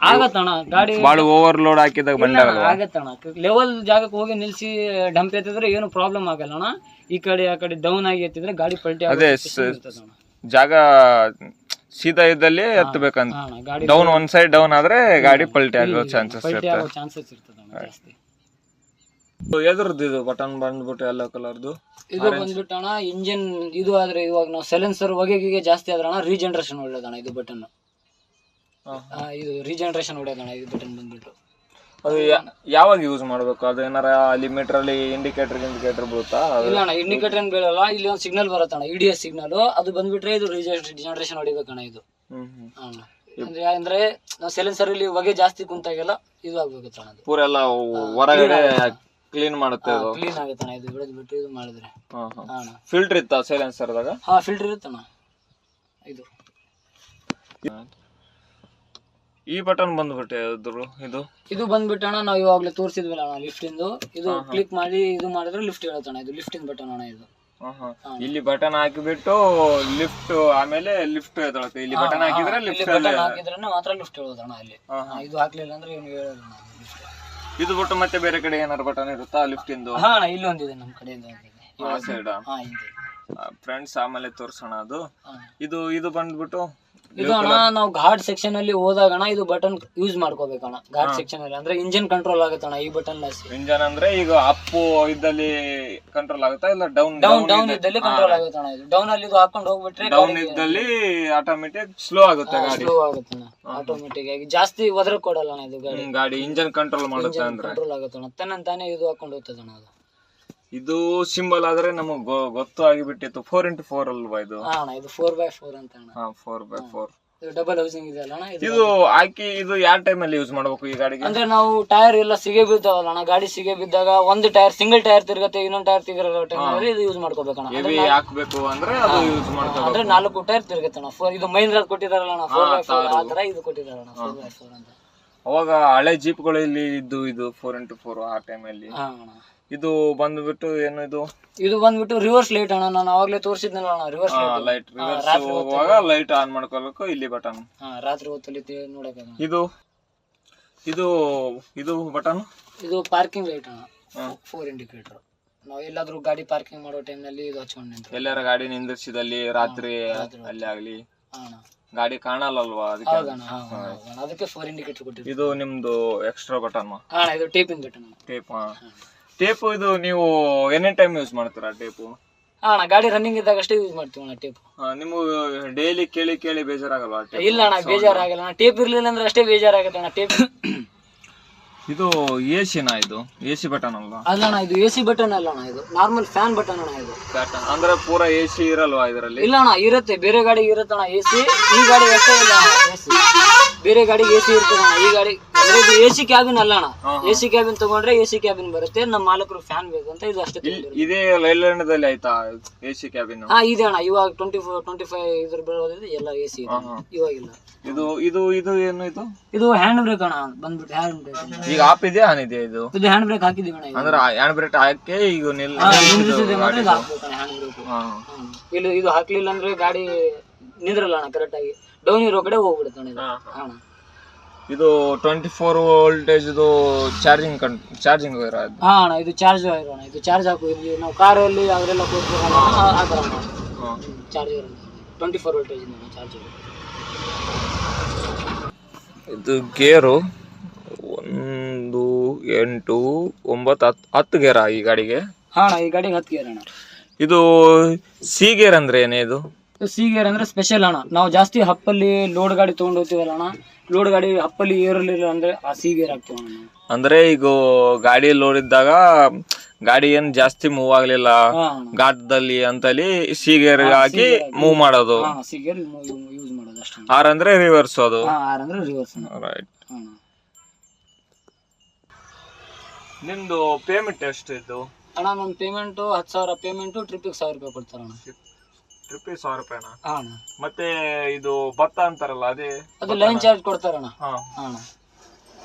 ಆಗತ್ತಣ್ಣ. ಗಾಡಿ ಬಾಳ ಓವರ್ಲೋಡ್ ಹಾಕಿದಾಗ ಬೆಂಡ್ ಆಗಲ್ವಾ? ಆಗತ್ತಣ್ಣ. ಲೆವೆಲ್ ಜಾಗಕ್ಕೆ ಹೋಗಿ ನಿಲ್ಸಿ ಡಂಪ್ ಎತ್ತಿದ್ರೆ ಏನು ಪ್ರಾಬ್ಲಮ್ ಆಗಲ್ಲ ಅಣ್ಣ. ಈ ಕಡೆ ಆ ಕಡೆ ಡೌನ್ ಆಗಿ ಎತ್ತಿದ್ರೆ ಗಾಡಿ ಪಲ್ಟಿ ಅದೇ ಜಾಗ ಸೀದಾ ಇದ್ದಲ್ಲಿ ಎತ್ತಬೇಕಂತ. ಡೌನ್ ಒಂದ್ ಸೈಡ್ ಡೌನ್ ಆದ್ರೆ ಗಾಡಿ ಪಲ್ಟಿ ಆಗೋ ಚಾನ್ಸಸ್ ಇರ್ತದೆ. ಜಾಸ್ತಿ. ಎದ್ರದ್ದು ಇದು ಬಟನ್ ಬಂದ್ಬಿಟ್ಟು ಎಲ್ಲೋ ಕಲರ್ದು? ಇದು ಬಂದ್ಬಿಟ್ಟು ಅಣ್ಣ ಇಂಜಿನ್ ಇದು ಆದ್ರೆ ಇವಾಗ ನಾವು ಸೈಲೆನ್ಸರ್ ಹೊಗೆಗೆ ಜಾಸ್ತಿ ಆದ್ರೆ ಅಣ್ಣ ರೀಜನರೇಷನ್ ಹೊಡೆಯೋದಣ್ಣ ಇದು ಬಟನ್. ಇದು ರೀಜನರೇಷನ್ ಹೊಡೆಯೋದಣ್ಣ ಇದು ಬಟನ್ ಬಂದ್ಬಿಟ್ಟು. ಅದು ಯಾವಾಗ ಯೂಸ್ ಮಾಡ್ಬೇಕು? ಅದು ಏನಾರ ಲಿಮಿಟರ್ ಅಲ್ಲಿ ಇಂಡಿಕೇಟರ್ ಬೀಳುತ್ತಾ? ಇಲ್ಲ ಅಣ್ಣ, ಇಂಡಿಕೇಟರ್ ಏನ್ ಬೀಳಲ್ಲ. ಇಲ್ಲಿ ಒಂದು ಸಿಗ್ನಲ್ ಬರುತ್ತಣ್ಣ, EDS ಸಿಗ್ನಲ್. ಅದು ಬಂದ್ಬಿಟ್ರೆ ಇದು ರೀಜನರೇಷನ್ ಹೊಡಿಬೇಕಣ್ಣ ಇದು. ಅಂದ್ರೆ ನಾವು ಸೈಲೆನ್ಸರ್ ಇಲ್ಲಿ ಹೊಗೆ ಜಾಸ್ತಿ ಕುಂತಾಗೆಲ್ಲ ಇದು ಆಗ್ಬೇಕಣ್ಣ. ಅದು ಪೂರ ಎಲ್ಲ ಹೊರಗಡೆ ಕ್ಲೀನ್ ಮಾಡುತ್ತೆ, ಕ್ಲೀನ್ ಆಗುತ್ತಣ್ಣ ಇದು ಬಿಟ್ಟು ಇದು ಮಾಡಿದ್ರೆ. ಫಿಲ್ಟರ್ ಇತ್ತಾ ಸೈಲೆನ್ಸರ್ ದಾಗ? ಫಿಲ್ಟರ್ ಇರುತ್ತಣ್ಣ. ಈ ಬಟನ್ ಬಂದ್ಬಿಟ್ಟೆ ಇದು ಬಂದ್ಬಿಟ್ಟಣ ನಾವು ಇವಾಗಲೇ ತೋರಿಸಿದ್ವಲ್ಲ ಅಣ್ಣ ಲಿಫ್ಟ್ ಇಂದು. ಇದು ಕ್ಲಿಕ್ ಮಾಡಿ ಇದು ಮಾಡಿದ್ರೆ ಲಿಫ್ಟ್ ಹೇಳುತ್ತಣ್ಣ. ಇದು ಲಿಫ್ಟ್ ಬಟನ್ ಅಣ್ಣ ಇದು. ಇಲ್ಲಿ ಬಟನ್ ಹಾಕಿಬಿಟ್ಟು ಲಿಫ್ಟ್, ಆಮೇಲೆ ಲಿಫ್ಟ್ ಎದ್ದೇಳುತ್ತೆ. ಇಲ್ಲಿ ಬಟನ್ ಹಾಕಿದ್ರೆ ಲಿಫ್ಟ್ ಹಾಕಿದ್ರೆ ಮಾತ್ರ ಲಿಫ್ಟ್ ಹೇಳೋದಣ್ಣ. ಇಲ್ಲಿ ಇದು ಹಾಕ್ಲಿಲ್ಲ ಅಂದ್ರೆ ಏನು ಹೇಳೋಲ್ಲ. ಇದು ಬಿಟ್ಟು ಮತ್ತೆ ಬೇರೆ ಕಡೆ ಏನಾರು ಬಟನ್ ಇರುತ್ತಾ ಲಿಫ್ಟ್ ಇಂದು? ಇಲ್ಲಿ ಒಂದಿದೆ ನಮ್ಮ ಕಡೆಯಿಂದ. ಫ್ರೆಂಡ್ಸ್ ಆಮೇಲೆ ತೋರ್ಸೋಣ. ಅದು ಇದು ಬಂದ್ಬಿಟ್ಟು ಇದು ಅಣ್ಣ ನಾವು ಘಾಟ್ ಸೆಕ್ಷನ್ ಅಲ್ಲಿ ಹೋದಾಗಣ ಇದು ಬಟನ್ ಯೂಸ್ ಮಾಡ್ಕೋಬೇಕಣ್ಣ. ಘಾಟ್ ಸೆಕ್ಷನ್ ಅಲ್ಲಿ ಅಂದ್ರೆ ಇಂಜಿನ್ ಕಂಟ್ರೋಲ್ ಆಗುತ್ತಣ್ಣ ಈ ಬಟನ್. ಇಂಜಿನ್ ಅಂದ್ರೆ ಈಗ ಅಪ್ ಇದ್ದಲ್ಲಿ ಕಂಟ್ರೋಲ್ ಆಗುತ್ತಾ ಇಲ್ಲ ಡೌನ್ ಇದ್ದಲ್ಲಿ ಕಂಟ್ರೋಲ್ ಆಗುತ್ತಣ್ಣ. ಇದು ಡೌನ್ ಅಲ್ಲಿ ಇದು ಹಾಕೊಂಡು ಹೋಗ್ಬಿಟ್ರೆ ಡೌನ್ ಇದ್ದಲ್ಲಿ ಆಟೋಮೆಟಿಕ್ ಸ್ಲೋ ಆಗುತ್ತೆ ಗಾಡಿ. ಸ್ಲೋ ಆಗುತ್ತಣ್ಣ ಆಟೋಮೆಟಿಕ್ ಆಗಿ. ಜಾಸ್ತಿ ಒದ್ರ ಕೊಡಲ್ಲ ಇದು ಗಾಡಿ ಇಂಜಿನ್ ಕಂಟ್ರೋಲ್ ಮಾಡುತ್ತೆ ಅಂದ್ರೆ ಕಂಟ್ರೋಲ್ ಆಗುತ್ತಣ್ಣ. ತನ್ನಂತಾನೆ ಇದು ಹಾಕೊಂಡು ಹೋಗ್ತದಣ್ಣ ಅದು. ಇದು ಸಿಂಬಲ್ ಆದ್ರೆ ನಮಗ್ ಗೊತ್ತು ಆಗಿಬಿಟ್ಟಿತ್ತು. 4x4 ಅಲ್ವಾ ಇದು? ಇದು 4x4 ಅಂತ ಅಣ್ಣ. 4x4 ಡಬಲ್ ಹೌಸಿಂಗ್ ಇದೆ ಅಲ್ಲ. ಇದು ಹಾಕಿ ಇದು ಯಾವ ಟೈಮ್ ಅಲ್ಲಿ ಯೂಸ್ ಮಾಡ್ಬೇಕು ಈ ಗಾಡಿಗೆ? ಅಂದ್ರೆ ನಾವು ಟೈರ್ ಎಲ್ಲ ಸಿಗೆ ಬೀಳ್ತಾವಲ್ಲ ಅಣ್ಣ. ಗಾಡಿ ಸಿಗೆ ಬಿದ್ದಾಗ ಒಂದು ಟೈರ್ ಸಿಂಗಲ್ ಟೈರ್ ತಿರ್ಗತ್ತೆ, ಇನ್ನೊಂದು ಟೈರ್ ತಿರ್ಗೋ ಟೈಮ್ ಇದು ಯೂಸ್ ಮಾಡ್ಕೋಬೇಕಣ್ಣ. ಹೆವಿ ಹಾಕ್ಬೇಕು ಅಂದ್ರೆ ಅದು ಯೂಸ್ ಮಾಡ್ಕೋಬೇಕು. ಅಂದ್ರೆ 4 ಟೈರ್ ತಿರ್ಗತ್ತಣ್ಣ. ಇದು ಮಹೀಂದ್ರ ಕೊಟ್ಟಿದಾರಲ್ಲ ಅಣ್ಣ 4x4 ಆ ತರ ಇದು ಕೊಟ್ಟಿದಾರಣ್ಣ 4x4 ಅಂತ. ಅವಾಗ ಹಳೆ ಜೀಪ್ಗಳು ಇಲ್ಲಿ ಇದು 4x4 ಆ ಟೈಮ್ ಅಲ್ಲಿ. ಇದು ಬಂದ್ಬಿಟ್ಟು ಏನು ಇದು ಬಂದ್ಬಿಟ್ಟು ರಿವರ್ಸ್ ಲೈಟ್ ಅಣ್ಣ. ನಾನು ಅವಾಗ್ಲೇ ತೋರಿಸಿದ್ನಲ್ಲ ಅಣ್ಣ ರಿವರ್ಸ್ ಲೈಟ್. ಹೋಗುವಾಗ ಲೈಟ್ ಆನ್ ಮಾಡ್ಕೋಬೇಕು ಇಲ್ಲಿ ಬಟನ್. ರಾತ್ರಿ ಹೊತ್ತಲ್ಲಿ ನೋಡಕ್ಕೆ. ಇದು ಬಟನ್. ಇದು ಪಾರ್ಕಿಂಗ್ ಲೈಟ್ ಅಣ್ಣ. 4 ಇಂಡಿಕೇಟರ್. ನಾವು ಎಲ್ಲಾದ್ರೂ ಗಾಡಿ ಪಾರ್ಕಿಂಗ್ ಮಾಡೋ ಟೈಮ್ ನಲ್ಲಿ ಇದು ಹಚ್ಕೊಂಡು ನಿಂತು ಎಲ್ಲಾರ ಗಾಡಿ ನಿಂದಿರ್ಸಿದಲ್ಲಿ ರಾತ್ರಿ ಅಲ್ಲಿ ಆಗ್ಲಿ ಗಾಡಿ ಕಾಣಲ್ಲಲ್ವಾ ಅದಕ್ಕೆ 4 ಇಂಡಿಕೇಟರ್ ಕೊಟ್ಟಿದ್ದೀವಿ. ಇದು ನಿಮ್ದು ಎಕ್ಸ್ಟ್ರಾ ಬಟನ್. ಇದು ಟೇಪಿಂಗ್ ಬಟನ್. ಟೇಪ್ ಇದು ನೀವು ಎನಿ ಟೈಮ್ ಯೂಸ್ ಮಾಡ್ತೀರಾ ಟೇಪು? ಅಣ್ಣ ಗಾಡಿ ರನ್ನಿಂಗ್ ಇದ್ದಾಗ ಅಷ್ಟೇ ಯೂಸ್ ಮಾಡ್ತೀವಿ ಅಣ್ಣ ಟೇಪ್. ನಿಮ್ಗೆ ಡೈಲಿ ಕೇಳಿ ಬೇಜಾರಾಗಲ್ವಾ? ಇಲ್ಲ ಅಣ್ಣ ಬೇಜಾರಾಗಲ್ಲ ಅಣ್ಣ. ಟೇಪ್ ಇರ್ಲಿಲ್ಲ ಅಂದ್ರೆ ಅಷ್ಟೇ ಬೇಜಾರಾಗುತ್ತೆ ಅಣ್ಣ ಟೇಪ್. ಇದು ಎಸಿನಾ? ಇದು ಎಸಿ ಬಟನ್ ಅಲ್ವಾ? ಅಲ್ಲ ಅಣ್ಣ ಇದು ಎಸಿ ಬಟನ್ ಅಲ್ಲ ಅಣ್ಣ. ಇದು ನಾರ್ಮಲ್ ಫ್ಯಾನ್ ಬಟನ್ ಅಣ್ಣ. ಇದು ಅಂದ್ರೆ ಪೂರಾ ಎಸಿ ಇರಲ್ವಾ ಇದರಲ್ಲಿ? ಇಲ್ಲ ಅಣ್ಣ ಇರುತ್ತೆ. ಬೇರೆ ಗಾಡಿಗೆ ಇರುತ್ತೆ ಅಣ್ಣ ಎಸಿ. ಈ ಗಾಡಿ ಅಷ್ಟೇ ಇಲ್ಲ ಎಸಿ. ಬೇರೆ ಗಾಡಿಗೆ ಎಸಿ ಇರ್ತದೆ ಅಣ್ಣ. ಈ ಗಾಡಿ ಅಂದ್ರೆ ಇದು ಎಸಿ ಕ್ಯಾಬಿನ್ ಅಲ್ಲ ಅಣ್ಣ. ಎಸಿ ಕ್ಯಾಬಿನ್ ತಗೊಂಡ್ರೆ ಎಸಿ ಕ್ಯಾಬಿನ್ ಬರುತ್ತೆ. ನಮ್ಮ ಮಾಲಕರು ಫ್ಯಾನ್ ಬೇಕು ಅಂತ ಇದು ಅಷ್ಟೇ. ಇದೇ ಲೈಲ್ಯಾಂಡ್ ಆಯ್ತಾ ಎಸಿ ಕ್ಯಾಬಿನ್? ಇದೆ ಅಣ್ಣ. ಇವಾಗ 24-25 ಇದ್ರ ಬರೋದ್ರಿಂದ ಎಲ್ಲ ಎಸಿ ಇದೆ. ಇವಾಗಿಲ್ಲ. ಇದು ಏನು ಇದು ಹ್ಯಾಂಡ್ ಬ್ರೇಕ್ ಅಣ್ಣ. ಬಂದ್ಬಿಟ್ಟು ಹ್ಯಾಂಡ್ ಬ್ರೇಕ್. ಈಗ ಆಫ್ ಇದೆಯಾ ಆನ್ ಇದೆಯಾ? ಇದು ಹ್ಯಾಂಡ್ ಬ್ರೇಕ್ ಹಾಕಿದೀವಿ ಅಣ್ಣ. ಅಂದ್ರೆ ಹ್ಯಾಂಡ್ ಬ್ರೇಕ್ ಹಾಕಿ ಈಗ ಇದು ಹಾಕ್ಲಿಲ್ಲ ಅಂದ್ರೆ ಗಾಡಿ ನಿಂದ್ರಲ್ಲ ಅಣ್ಣ ಕರೆಕ್ಟ್ ಆಗಿ. ಡೌನ್ ಇರೋ ಕಡೆ ಹೋಗ್ಬಿಡುತ್ತೆ ಅಣ್ಣ. ಇದು 24 ವೋಲ್ಟೇಜ್ ಚಾರ್ಜಿಂಗ್ ವೈರ್. ಅಣ್ಣ ಇದು ಚಾರ್ಜ್ ವೈರ್ ಅಣ್ಣ. ಇದು ಚಾರ್ಜ್ ಹಾಕು. ಇಲ್ಲಿ ನಾವು ಕಾರಲ್ಲಿ ಅವರೆಲ್ಲ ಚಾರ್ಜರ್ 24 ವೋಲ್ಟೇಜ್ ಚಾರ್ಜರ್. ಇದು ಗೇರು 1 8 9 10 ಗೇರ ಈ ಗಾಡಿಗೆ? ಅಣ್ಣ ಈ ಗಾಡಿಗೆ 10 ಗೇರ್ ಅಣ್ಣ. ಇದು ಸಿ ಗೇರ್ ಅಂದ್ರೆ ಏನೇ? ಇದು ಸೀಗೇರ್ ಅಂದ್ರೆ ಸ್ಪೆಷಲ್ ಅಣ್ಣ. ನಾವು ಜಾಸ್ತಿ ಹಪ್ಪಲ್ಲಿ ಲೋಡ್ ಗಾಡಿ ತಗೊಂಡು ಹೋಗ್ತೀವಲ್ಲ ಅಣ್ಣ, ಲೋಡ್ ಗಾಡಿ ಹಪ್ಪಲ್ಲಿ ಏರಲಿಲ್ಲ ಅಂದ್ರೆ ಆ ಸೀಗೇರ್ ಹಾಕ್ತೀವಿ ಅಣ್ಣ. ಅಂದ್ರೆ ಈಗ ಗಾಡಿ ಲೋಡ್ ಇದ್ದಾಗ ಗಾಡಿ ಏನ್ ಜಾಸ್ತಿ ಮೂವ್ ಆಗ್ಲಿಲ್ಲ ಘಾಟದಲ್ಲಿ ಅಂತಲ್ಲಿ ಸೀಗೇರ್ ಹಾಕಿ ಮೂವ್ ಮಾಡೋದು. ಸೀಗೇರ್ ಯೂಸ್ ಮಾಡೋದು ಅಷ್ಟೇ. ಆರ್ ಅಂದ್ರೆ ರಿವರ್ಸ್ ಅದು. ಆರ್ ಅಂದ್ರೆ ರಿವರ್ಸ್. ರೈಟ್. ನಿಮ್ದು ಪೇಮೆಂಟ್ ಎಷ್ಟು ಇದು ಅಣ್ಣ? ನಮ್ ಪೇಮೆಂಟ್ 10,000 ಪೇಮೆಂಟ್, ಟ್ರಿಪ್ಪಿಗೆ 1,000 ರೂಪಾಯಿ ಕೊಡ್ತಾರ ಅಣ್ಣ. ಟ್ರಿಪ್ಪಿಗೆ 1,000 ರೂಪಾಯಿನಾ? ಅಣ್ಣ. ಮತ್ತೆ ಇದು ಭತ್ತ ಅಂತಾರಲ್ಲ ಅದೇ? ಅದು ಲೈನ್ ಚಾರ್ಜ್ ಕೊಡ್ತಾರಣ್ಣ. ಅಣ್ಣ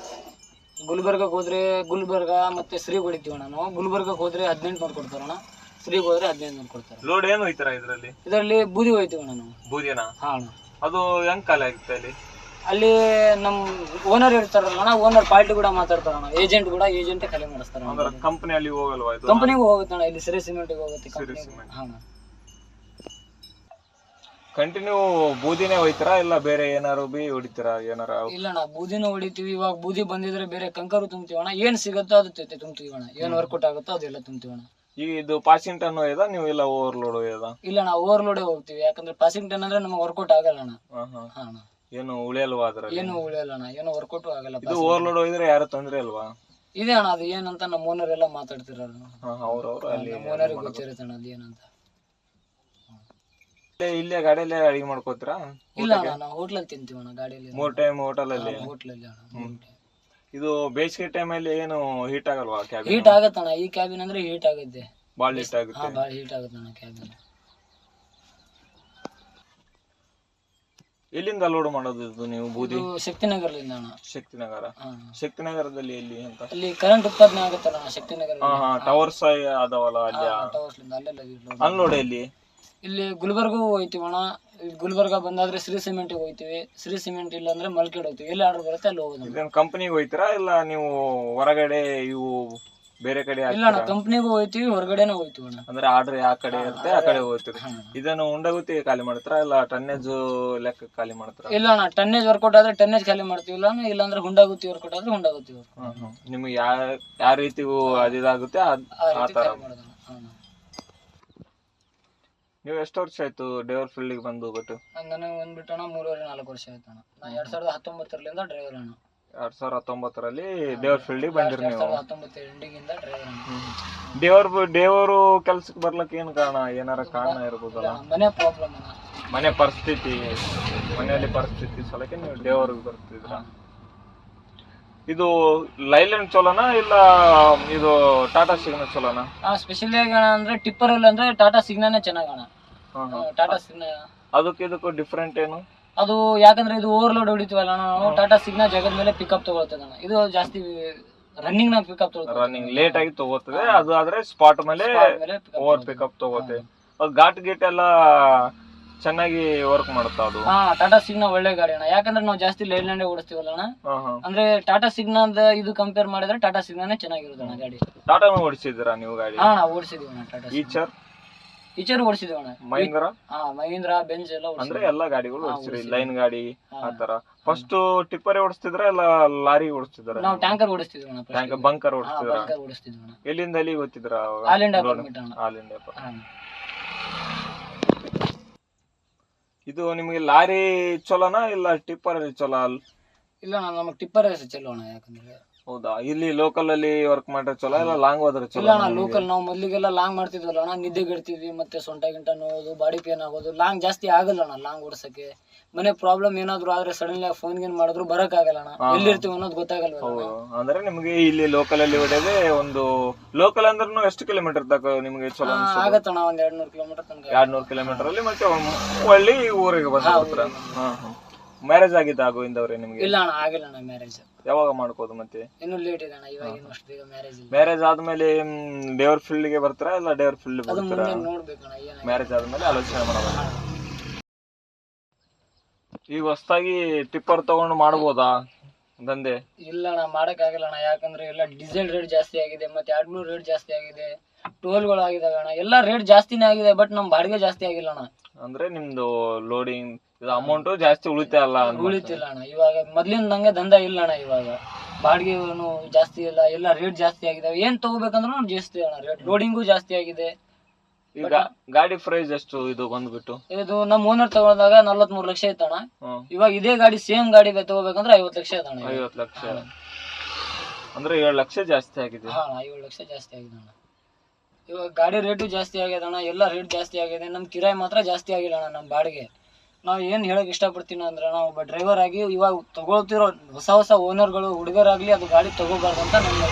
ಗುಲ್ಬರ್ಗಕ್ಕೆ ಹೋದ್ರೆ ಗುಲ್ಬರ್ಗ ಮತ್ತೆ ಶ್ರೀ ಹೊಡಿತೀವಿ ಅಣ್ಣ ನಾವು. ಗುಲ್ಬರ್ಗಕ್ಕೆ ಹೋದ್ರೆ 1800 ಕೊಡ್ತಾರಣ್ಣ, ಶ್ರೀಗೆ ಹೋದ್ರೆ 1500 ಕೊಡ್ತಾರೆ. ಲೋಡ್ ಏನು ಹೋಯ್ತಾರ ಇದರಲ್ಲಿ ಬೂದಿ ಹೋಯ್ತೀವಿ ಅಣ್ಣ ನಾವು. ಬೂದಿನಾ? ಅಣ್ಣ. ಅದು ಹೆಂಗ್ ಕಾಲ ಆಗುತ್ತೆ ಅಲ್ಲಿ ನಮ್ ಓನರ್ ಇರ್ತಾರಲ್ಲ ಅಣ್ಣ, ಓನರ್ ಪಾರ್ಟಿ ಕೂಡ ಮಾತಾಡ್ತಾರಣ್ಣ, ಏಜೆಂಟ್ ಕೂಡ ಏಜೆಂಟ್ ಖಾಲಿ ಮಾಡಿಸ್ತಾರ. ಕಂಪನಿಯಲ್ಲಿ ಹೋಗಲ್ವಾ ಇದು? ಕಂಪನಿಗೂ ಹೋಗುತ್ತೆ ಅಣ್ಣ, ಇಲ್ಲಿ ಸಿರಿ ಸಿಮೆಂಟ್ಗೆ ಹೋಗುತ್ತೆ. ಕಂಟಿನ್ಯೂ ಬೂದಿನೇ ಹೋಯ್ತಾರ ಇಲ್ಲ ಬೇರೆ ಏನಾರು ಬಿ ಹೊಡಿತೀರಾ ಏನಾರ? ಇಲ್ಲ ಅಣ್ಣ, ಬೂದಿನೂ ಹೊಡಿತೀವಿ. ಇವಾಗ ಬೂದಿ ಬಂದಿದ್ರೆ ಬೇರೆ ಕಂಕರು ತುಂಬ್ತೀವಿ ಅಣ್ಣ, ಏನ್ ಸಿಗುತ್ತೋ ಅದು ತುಂಬ್ತೀವಿ ಅಣ್ಣ, ಏನ್ ವರ್ಕೌಟ್ ಆಗುತ್ತೋ ಅದೆಲ್ಲ ತುಂಬ್ತೀವಿ ಅಣ್ಣ. ಈಗ ಇದು ಪಾಸಿಂಗ್ ಟನ್ ಹೋಯ್ದ ನೀವು ಇಲ್ಲ ಓವರ್ಲೋಡ್ ಹೋಯ್ದ? ಇಲ್ಲ ಅಣ್ಣ, ಓವರ್ಲೋಡೇ ಹೋಗ್ತೀವಿ. ಯಾಕಂದ್ರೆ ಪಾಸಿಂಗ್ ಟನ್ ಅಂದ್ರೆ ನಮಗೆ ವರ್ಕೌಟ್ ಆಗಲ್ಲ ಅಣ್ಣ. ಅಣ್ಣ ಏನು ಉಳಿಯಲ್ವಾ ಅದ್ರಲ್ಲಿ? ಏನು ಉಳಿಯಲ್ಲ ಅಣ್ಣ, ಏನು ವರ್ಕೌಟ್ ಆಗಲ್ಲ. ಇದು ಓವರ್ಲೋಡ್ ಹೋಗಿದ್ರೆ ಯಾರು ತೊಂದ್ರೆ ಅಲ್ವಾ? ಇದೆ ಅಣ್ಣ, ಅದು ಏನಂತ ನಮ್ಮ ಓನರ್ ಎಲ್ಲ ಮಾತಾಡ್ತಿರ, ಅವ್ರವ್ರು ಅಲ್ಲಿ ಓನರ್ ಗೊತ್ತಿರುತ್ತೆ ಅಣ್ಣ ಅದು ಏನಂತ. ಇಲ್ಲೇ ಗಾಡಿಯಲ್ಲೇ ಅಡಿಗೆ ಮಾಡ್ಕೋತೀರಾ? ಇಲ್ಲ ಅಣ್ಣ, ನಾವು ಹೋಟ್ಲಲ್ಲಿ ತಿಂತೀವಿ ಅಣ್ಣ, ಗಾಡಿಯಲ್ಲಿ 3 ಟೈಮ್ ಹೋಟೆಲಲ್ಲಿ. ಹೋಟ್ಲಲ್ಲಿ ಅಣ್ಣ. ಇದು ಬೇಸಿಗೆ ಟೈಮಲ್ಲಿ ಏನು ಹೀಟ್ ಆಗಲ್ವಾ ಕ್ಯಾಬಿನ್? ಹೀಟ್ ಆಗತ್ತಣ್ಣ, ಈ ಕ್ಯಾಬಿನ್ ಅಂದ್ರೆ ಹೀಟ್ ಆಗುತ್ತೆ, ಬಾಳ ಹೀಟ್ ಆಗುತ್ತೆ. ಬಾಳ ಹೀಟ್ ಆಗುತ್ತೆ ಅಣ್ಣ ಕ್ಯಾಬಿನ್. ಎಲ್ಲಿಂದ ಲೋಡ್ ಮಾಡೋದು ಇದು ನೀವು ಬೂದಿ? ಶಕ್ತಿನಗರದಿಂದ ಅಣ್ಣ. ಶಕ್ತಿನಗರ? ಶಕ್ತಿನಗರದಲ್ಲಿ ಎಲ್ಲಿ ಅಂತ? ಅಲ್ಲಿ ಕರೆಂಟ್ ಉತ್ಪಾದನೆ ಆಗುತ್ತಲ್ಲ ಅಣ್ಣ ಶಕ್ತಿನಗರ. ಟವರ್ಸ್ ಅದಾವಲ್ಲ ಅಲ್ಲಿ? ಅನ್ಲೋಡ್ ಎಲ್ಲಿ? ಇಲ್ಲಿ ಗುಲ್ಬರ್ಗೂ ಹೋಯ್ತೀವಿ ಅಣ್ಣ. ಗುಲ್ಬರ್ಗ ಬಂದಾದ್ರೆ ಶ್ರೀ ಸಿಮೆಂಟಿಗೆ ಹೋಯ್ತೀವಿ, ಶ್ರೀ ಸಿಮೆಂಟ್ ಇಲ್ಲ ಅಂದ್ರೆ ಮಲ್ಕೆಡ್ ಹೋಗ್ತೀವಿ. ಎಲ್ಲಿ ಆರ್ಡರ್ ಬರುತ್ತೆ ಅಲ್ಲಿ ಹೋಗೋದು. ಕಂಪನಿಗೆ ಹೋಯ್ತೀರಾ ಇಲ್ಲ ನೀವು ಹೊರಗಡೆ ಇವು ಬೇರೆ ಕಡೆ? ಇಲ್ಲ ಅಣ್ಣ, ಕಂಪ್ನಿಗೂ ಹೋಯ್ತೀವಿ, ಹೊರಗಡೆನೂ ಹೋಯ್ತೀವಿ ಅಣ್ಣ. ಅಂದ್ರೆ ಆರ್ಡರ್ ಯಾವ ಕಡೆ ಇರುತ್ತೆ ಆ ಕಡೆ ಹೋಗ್ತೀರಿ. ಇದನ್ನು ಉಂಡಗುತ್ತಿ ಖಾಲಿ ಮಾಡ್ತಾರ ಇಲ್ಲ ಟನ್ನೇಜ್ ಲೆಕ್ಕ ಖಾಲಿ ಮಾಡ್ತಾರ? ಇಲ್ಲ ಅಣ್ಣ, ಟನ್ನೇಜ್ ವರ್ಕೌಟ್ ಆದ್ರೆ ಟನ್ನೇಜ್ ಖಾಲಿ ಮಾಡ್ತೀವಿ, ಇಲ್ಲ ಅಂದ್ರೆ ಹುಂಡಾಗುತ್ತಿ ವರ್ಕೌಟ್ ಆದ್ರೆ ಹುಂಡಾಗುತ್ತಿ. ನಿಮ್ಗೆ ಯಾವ ರೀತಿ ಅದಿದಾಗುತ್ತೆ ಆ ತರ. ನೀವು ಎಷ್ಟು ವರ್ಷ ಆಯ್ತು ಡ್ರೈವರ್ ಫೀಲ್ಡ್ ಬಂದು? ಬಿಟ್ಟು ನನಗೆ ಬಂದ್ಬಿಟ್ಟು ಅಣ್ಣ 3.5-4 ವರ್ಷ ಆಯ್ತು ಅಣ್ಣ. ನಾ 2019ರಿಂದ ಡ್ರೈವರ್ ಅಣ್ಣ. 2019ರಲ್ಲಿ ಡ್ರೈವರ್ ಫೀಲ್ಡ್ ಬಂದಿರಿ ನೀವು? 2019 ಎಂಡಿಂದ ಡ್ರೈವರ್ ಅಣ್ಣ. ಡ್ರೈವರು ಕೆಲ್ಸಕ್ಕೆ ಬರ್ಲಕ್ಕೆ ಏನ್ ಕಾರಣ? ಏನಾರ ಕಾರಣ ಇರ್ಬೋದಲ್ಲ? ಮನೆ ಪ್ರಾಬ್ಲಮ್ ಅಣ್ಣ, ಮನೆ ಪರಿಸ್ಥಿತಿ, ಮನೆಯಲ್ಲಿ ಪರಿಸ್ಥಿತಿ ಸಲಕ್ಕೆ ನೀವು ಡ್ರೈವರ್ಗೆ ಬರ್ತಿದ್ರ. ಇದು ಲೈಲ್ಯಾಂಡ್ ಚಲೋನಾ ಇಲ್ಲ ಇದು ಟಾಟಾ ಸಿಗ್ನಾ ಚಲೋನಾ? ಸ್ಪೆಷಲಿ ಆಗಿ ಅಣ್ಣ ಅಂದ್ರೆ ಟಿಪ್ಪರ್ ಅಲ್ಲಿ ಅಂದ್ರೆ ಟಾಟಾ ಸಿಗ್ನಾನೇ ಚೆನ್ನಾಗಣ. ಟಾಟಾ ಸಿಗ್ನಾ ಅದಕ್ಕೆ ಇದಕ್ಕೂ ಡಿಫ್ರೆಂಟ್ ಏನು? ಅದು ಯಾಕಂದ್ರೆ ಇದು ಓವರ್ಲೋಡ್ ಹೊಡಿತೀವಲ್ಲ ನಾವು, ಟಾಟಾ ಸಿಗ್ನಾ ಜಾಗದ ಮೇಲೆ ಪಿಕಪ್ ತಗೊಳ್ತದೆ ಅಣ್ಣ. ಇದು ಜಾಸ್ತಿ ರನ್ನಿಂಗ್ ನಾಗ ಪಿಕಪ್ ತಗೊಳ್ತದೆ, ರನ್ನಿಂಗ್ ಲೇಟ್ ಆಗಿ ತಗೋತದೆ. ಅದು ಆದ್ರೆ ಸ್ಪಾಟ್ ಮೇಲೆ ಓವರ್ ಪಿಕಪ್ ತಗೋತೆ. ಘಾಟ್ ಗೇಟ್ ಎಲ್ಲ ಚೆನ್ನಾಗಿ ವರ್ಕ್ ಮಾಡುತ್ತಾ ಅದು? ಟಾಟಾ ಸಿಗ್ನಾ ಒಳ್ಳೆ ಗಾಡಿ ಅಣ್ಣ. ಯಾಕಂದ್ರೆ ನಾವು ಜಾಸ್ತಿ ಲೈಲ್ಯಾಂಡ್ ಓಡಿಸ್ತೀವಲ್ಲ ಅಣ್ಣ, ಅಂದ್ರೆ ಟಾಟಾ ಸಿಗ್ನಾದ ಇದು ಕಂಪೇರ್ ಮಾಡಿದ್ರೆ ಟಾಟಾ ಸಿಗ್ನಾನೇ ಚೆನ್ನಾಗಿರುತ್ತೆ ಅಣ್ಣ ಗಾಡಿ. ಟಾಟಾನು ಓಡಿಸಿದ್ದೀರಾ ನೀವು ಗಾಡಿ? ಓಡಿಸಿದೀವಿ ಅಣ್ಣ. ಟಾಟಾ ಈಚರ್ ಓಡಿಸಿದೀವಿ ಅಣ್ಣ. ಮಹೀಂದ್ರ ಬೆಂಜ್ ಎಲ್ಲ ಅಂದ್ರೆ ಎಲ್ಲಾ ಗಾಡಿಗಳು ಓಡಿಸಿರಿ? ಲೈನ್ ಗಾಡಿ ಆತರ. ಫಸ್ಟ್ ಟಿಪ್ಪರ್ ಓಡಿಸ್ತಿದ್ರ ಇಲ್ಲ ಲಾರಿ ಓಡಿಸ್ತಿದ್ರ? ನಾವು ಟ್ಯಾಂಕರ್ ಓಡಿಸ್ತಿದ್ವಿ ಅಣ್ಣ. ಟ್ಯಾಂಕರ್ ಬಂಕರ್ ಓಡಿಸ್ತಿದ್ರ? ಎಲ್ಲಿಂದ ಎಲ್ಲಿ ಗೊತ್ತಿದ್ರ? All India. ಇದು ನಿಮ್ಗೆ ಲಾರಿ ಚಲೋನಾ ಇಲ್ಲ ಟಿಪ್ಪರ್ ಅಲ್ಲಿ ಚಲೋ? ಇಲ್ಲ ಅಣ್ಣ, ನಮಗೆ ಟಿಪ್ಪರ್ ಚಲೋ ಅಣ್ಣ. ಯಾಕಂದ್ರೆ ಹೌದಾ, ಇಲ್ಲಿ ಲೋಕಲ್ ಅಲ್ಲಿ ವರ್ಕ್ ಮಾಡಿದ್ರೆ ಚಲೋ ಇಲ್ಲ ಲಾಂಗ್ ಹೋದ್ರೆ ಚಲೋ? ಇಲ್ಲ ಅಣ್ಣ, ಲೋಕಲ್ ನಾವು ಮೊದಲಿಗೆಲ್ಲ ಲಾಂಗ್ ಮಾಡ್ತಿದ್ವಲ್ಲ ಅಣ್ಣ, ನಿದ್ದೆಗೆಡ್ತಿದ್ವಿ, ಮತ್ತೆ ಸೊಂಟ ಗಿಂಟ ನೋವು, ಬಾಡಿ ಪೇನ್ ಆಗೋದು. ಲಾಂಗ್ ಜಾಸ್ತಿ ಆಗಲ್ಲ ಅಣ್ಣ ಲಾಂಗ್ ಓಡಿಸಕ್ಕೆ. ಮನೆ ಪ್ರಾಬ್ಲಮ್ ಏನಾದ್ರು ಆದ್ರೆ ಸಡನ್ಲಿ ಫೋನ್ ಗೇನ್ ಮಾಡಿದ್ರು ಬರಕ್ ಆಗಲ್ಲ ಅಣ್ಣ, ಎಲ್ಲಿರ್ತೀವಿ ಅನ್ನೋದು ಗೊತ್ತಾಗಲ್ವ. ಅಂದ್ರೆ ನಿಮ್ಗೆ ಇಲ್ಲಿ ಲೋಕಲ್ ಅಲ್ಲಿ ಹೊಡೆದೇ ಒಂದು ಲೋಕಲ್ ಅಂದ್ರೂ ಎಷ್ಟು ಕಿಲೋಮೀಟರ್ ತನಕ ನಿಮ್ಗೆ ಚಲೋ ಆಗತ್ತಣ್ಣ? ಒಂದ್ 200 ಕಿಲೋಮೀಟರ್ ತನಕ. 200 ಕಿಲೋಮೀಟರ್ ಅಲ್ಲಿ ಮತ್ತೆ ಒಳ್ಳೆ ಊರಿಗೆ ಬಂದ. ಮ್ಯಾರೇಜ್ ಆಗಿದ್ದ ಆಗೋಯಿಂದವ್ರೆ ನಿಮ್ಗೆ? ಇಲ್ಲ ಅಣ್ಣ, ಆಗಿಲ್ಲ ಅಣ್ಣ ಮ್ಯಾರೇಜ್. ಯಾವಾಗ ಮಾಡ್ಕೋದು ಮತ್ತೆ? ಇನ್ನು ಲೇಟ್ ಇದೆ ಅಣ್ಣ, ಇವಾಗ ಇನ್ನಷ್ಟು ಬೇಗ ಮ್ಯಾರೇಜ್ ಇಲ್ಲ. ಮ್ಯಾರೇಜ್ ಆದ್ಮೇಲೆ ಡ್ರೈವರ್ ಫೀಲ್ಡ್ ಗೆ ಬರ್ತಾರಾ ಇಲ್ಲ ಡ್ರೈವರ್ ಫೀಲ್ಡ್ ಬರ್ತಾರಾ? ನೋಡ್ಬೇಕಣ್ಣ, ಮ್ಯಾರೇಜ್ ಆದ್ಮೇಲೆ ಆಲೋಚನೆ ಮಾಡೋಣ. ಈಗ ಹೊಸದಾಗಿ ಟಿಪ್ಪರ್ ತಗೊಂಡು ಮಾಡ್ಬೋದಾ ದಂಧೆ? ಇಲ್ಲ ಅಣ್ಣ, ಮಾಡಕ್ ಆಗಲ್ಲ ಅಣ್ಣ. ಯಾಕಂದ್ರೆ ಎಲ್ಲ ಡೀಸೆಲ್ ರೇಟ್ ಜಾಸ್ತಿ ಆಗಿದೆ, ಮತ್ತೆ AdBlue ರೇಟ್ ಜಾಸ್ತಿ ಆಗಿದೆ, ಟೋಲ್ಗಳು ಆಗಿದಾವೆ ಅಣ್ಣ, ಎಲ್ಲ ರೇಟ್ ಜಾಸ್ತಿನೇ ಆಗಿದೆ. ಬಟ್ ನಮ್ ಬಾಡಿಗೆ ಜಾಸ್ತಿ ಆಗಿಲ್ಲ ಅಣ್ಣ. ಅಂದ್ರೆ ನಿಮ್ದು ಲೋಡಿಂಗ್ ಅಮೌಂಟ್ ಜಾಸ್ತಿ ಉಳಿತಾ ಅಲ್ಲ? ಉಳಿತಿಲ್ಲ ಅಣ್ಣ. ಇವಾಗ ಮೊದ್ಲಿಂದಂಗೆ ದಂಧ ಇಲ್ಲ ಅಣ್ಣ. ಇವಾಗ ಬಾಡಿಗೆನು ಜಾಸ್ತಿ ಇಲ್ಲ, ಎಲ್ಲ ರೇಟ್ ಜಾಸ್ತಿ ಆಗಿದಾವೆ. ಏನ್ ತಗೋಬೇಕಂದ್ರೂ ಜಾಸ್ತಿ ಅಣ್ಣ ರೇಟ್. ಲೋಡಿಂಗು ಜಾಸ್ತಿ ಆಗಿದೆ, ಈಗ ಗಾಡಿ ಪ್ರೈಸ್ ಎಷ್ಟು ಇದು ಬಂದ್ಬಿಟ್ಟು? ಇದು ನಮ್ಮ ಓನರ್ ತಗೊಂಡಾಗ 43 ಲಕ್ಷ ಇತ್ತಣ್ಣ. ಇವಾಗ ಇದೇ ಗಾಡಿ ಸೇಮ್ ಗಾಡಿ ತಗೋಬೇಕಂದ್ರೆ 50 ಲಕ್ಷ ಇತ್ತಣ್ಣ. 50 ಲಕ್ಷ ಅಂದ್ರೆ 7 ಲಕ್ಷ ಜಾಸ್ತಿ ಆಗಿದೆ. 7 ಲಕ್ಷ ಜಾಸ್ತಿ ಆಗಿದೆ ಅಣ್ಣ. ಇವಾಗ ಗಾಡಿ ರೇಟು ಜಾಸ್ತಿ ಆಗಿದೆ ಅಣ್ಣ, ಎಲ್ಲ ರೇಟ್ ಜಾಸ್ತಿ ಆಗಿದೆ. ನಮ್ಮ ಕಿರಾಯಿ ಮಾತ್ರ ಜಾಸ್ತಿ ಆಗಿಲ್ಲ ಅಣ್ಣ. ನಮ್ಮ ಬಾಡಿಗೆ ನಾವು ಏನು ಹೇಳಕ್ ಇಷ್ಟಪಡ್ತೀನಿ ಅಂದ್ರೆ, ನಾವು ಒಬ್ಬ ಡ್ರೈವರ್ ಆಗಿ ಇವಾಗ ತಗೊಳ್ತಿರೋ ಹೊಸ ಓನರ್ಗಳು ಹುಡುಗರಾಗ್ಲಿ ಅದು ಗಾಡಿ ತಗೋಬಾರ್ದು ಅಂತ ನನ್ನ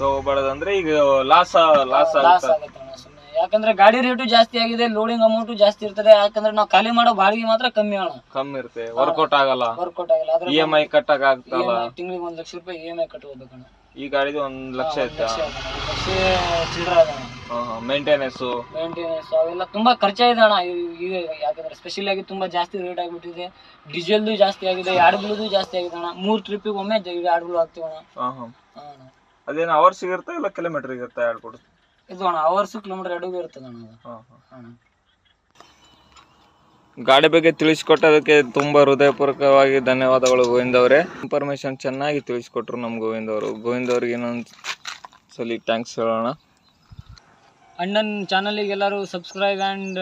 ತಗೋಬಾರ್ದಂದ್ರೆ ಈಗ ಲಾಸ್ ಲಾಸ್ ಆಗುತ್ತೆ ಅಣ್ಣ ಸುಮ್ಮನೆ. ಯಾಕಂದ್ರೆ ಗಾಡಿ ರೇಟು ಜಾಸ್ತಿ ಆಗಿದೆ, ಲೋಡಿಂಗ್ ಅಮೌಂಟ್ ಜಾಸ್ತಿ ಇರ್ತದೆ. ಯಾಕಂದ್ರೆ ನಾವು ಖಾಲಿ ಮಾಡೋ ಬಾಡಿಗೆ ಮಾತ್ರ ಕಮ್ಮಿ ಅಣ್ಣ, ಕಮ್ಮಿ ಇರುತ್ತೆ, ವರ್ಕೌಟ್ ಆಗಲ್ಲ. ಅದ್ರ EMI ಕಟ್ಟಕ್ ಆಗ್ತಲ್ಲ, ತಿಂಗಳಿಗೆ 1 ಲಕ್ಷ ರೂಪಾಯಿ EMI ಕಟ್ಟಬೇಕಣ್ಣ. ಈ ಗಾಡಿದು 1 ಲಕ್ಷ ಐತೆ. ಚಿಲ್ಲರ ಮೇಂಟೆನೆನ್ಸ್ ಅವೆಲ್ಲ ತುಂಬಾ ಖರ್ಚಾಗಿದೆ ಅಣ್ಣ ಈಗ. ಯಾಕಂದ್ರೆ ಸ್ಪೆಷಲ್ ಆಗಿ ತುಂಬಾ ಜಾಸ್ತಿ ರೇಟ್ ಆಗ್ಬಿಟ್ಟಿದೆ. ಡೀಸೆಲ್ದು ಜಾಸ್ತಿ ಆಗಿದೆ, ಆಡ್ಗಳದು ಜಾಸ್ತಿ ಆಗಿದೆ ಅಣ್ಣ. 3 ಟ್ರಿಪ್ಪಿಗೆ ಒಮ್ಮೆ ಆಡ್ಗಳು ಹಾಕ್ತೀವಿ ಅಣ್ಣ. ಅದೇನು ಅವರ್ಸ್ ಇರುತ್ತೆ ಇಲ್ಲ ಕಿಲೋಮೀಟರ್ ಇರುತ್ತೆ ಆಡ್ಕೊಡು? ಇದು ಅಣ್ಣ ಅವರ್ಸ್ ಕಿಲೋಮೀಟರ್ 2 ಇರ್ತದೆ ಅಣ್ಣ. ಗಾಡಿ ಬಗ್ಗೆ ತಿಳಿಸ್ಕೊಟ್ಟೋದಕ್ಕೆ ತುಂಬಾ ಹೃದಯಪೂರ್ವಕವಾಗಿ ಧನ್ಯವಾದಗಳು ಗೋವಿಂದ್ ಅವರೇ. ಇನ್ಫಾರ್ಮೇಶನ್ ಚೆನ್ನಾಗಿ ತಿಳಿಸ್ಕೊಟ್ರು ನಮ್ಮ ಗೋವಿಂದ್ ಅವರು. ಗೋವಿಂದ್ ಅವ್ರಿಗೆ ಇನ್ನೊಂದು ಸಲ ಥ್ಯಾಂಕ್ಸ್ ಹೇಳೋಣ. ಅಣ್ಣನ ಚಾನಲಿಗೆ ಎಲ್ಲರೂ ಸಬ್ಸ್ಕ್ರೈಬ್ ಆ್ಯಂಡ್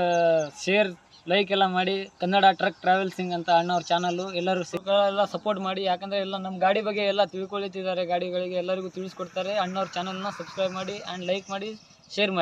ಶೇರ್ ಲೈಕ್ ಎಲ್ಲ ಮಾಡಿ. ಕನ್ನಡ ಟ್ರಕ್ ಟ್ರಾವೆಲ್ಸಿಂಗ್ ಅಂತ ಅಣ್ಣವ್ರ ಚಾನಲ್ಲು. ಎಲ್ಲರೂ ಎಲ್ಲ ಸಪೋರ್ಟ್ ಮಾಡಿ. ಯಾಕಂದರೆ ಎಲ್ಲ ನಮ್ಮ ಗಾಡಿ ಬಗ್ಗೆ ಎಲ್ಲ ತಿಳ್ಕೊಳ್ತಿದ್ದಾರೆ, ಗಾಡಿಗಳಿಗೆ ಎಲ್ಲರಿಗೂ ತಿಳಿಸ್ಕೊಡ್ತಾರೆ. ಅಣ್ಣವ್ರ ಚಾನಲ್ನ ಸಬ್ಸ್ಕ್ರೈಬ್ ಮಾಡಿ ಆ್ಯಂಡ್ ಲೈಕ್ ಮಾಡಿ, ಶೇರ್ ಮಾಡಿ.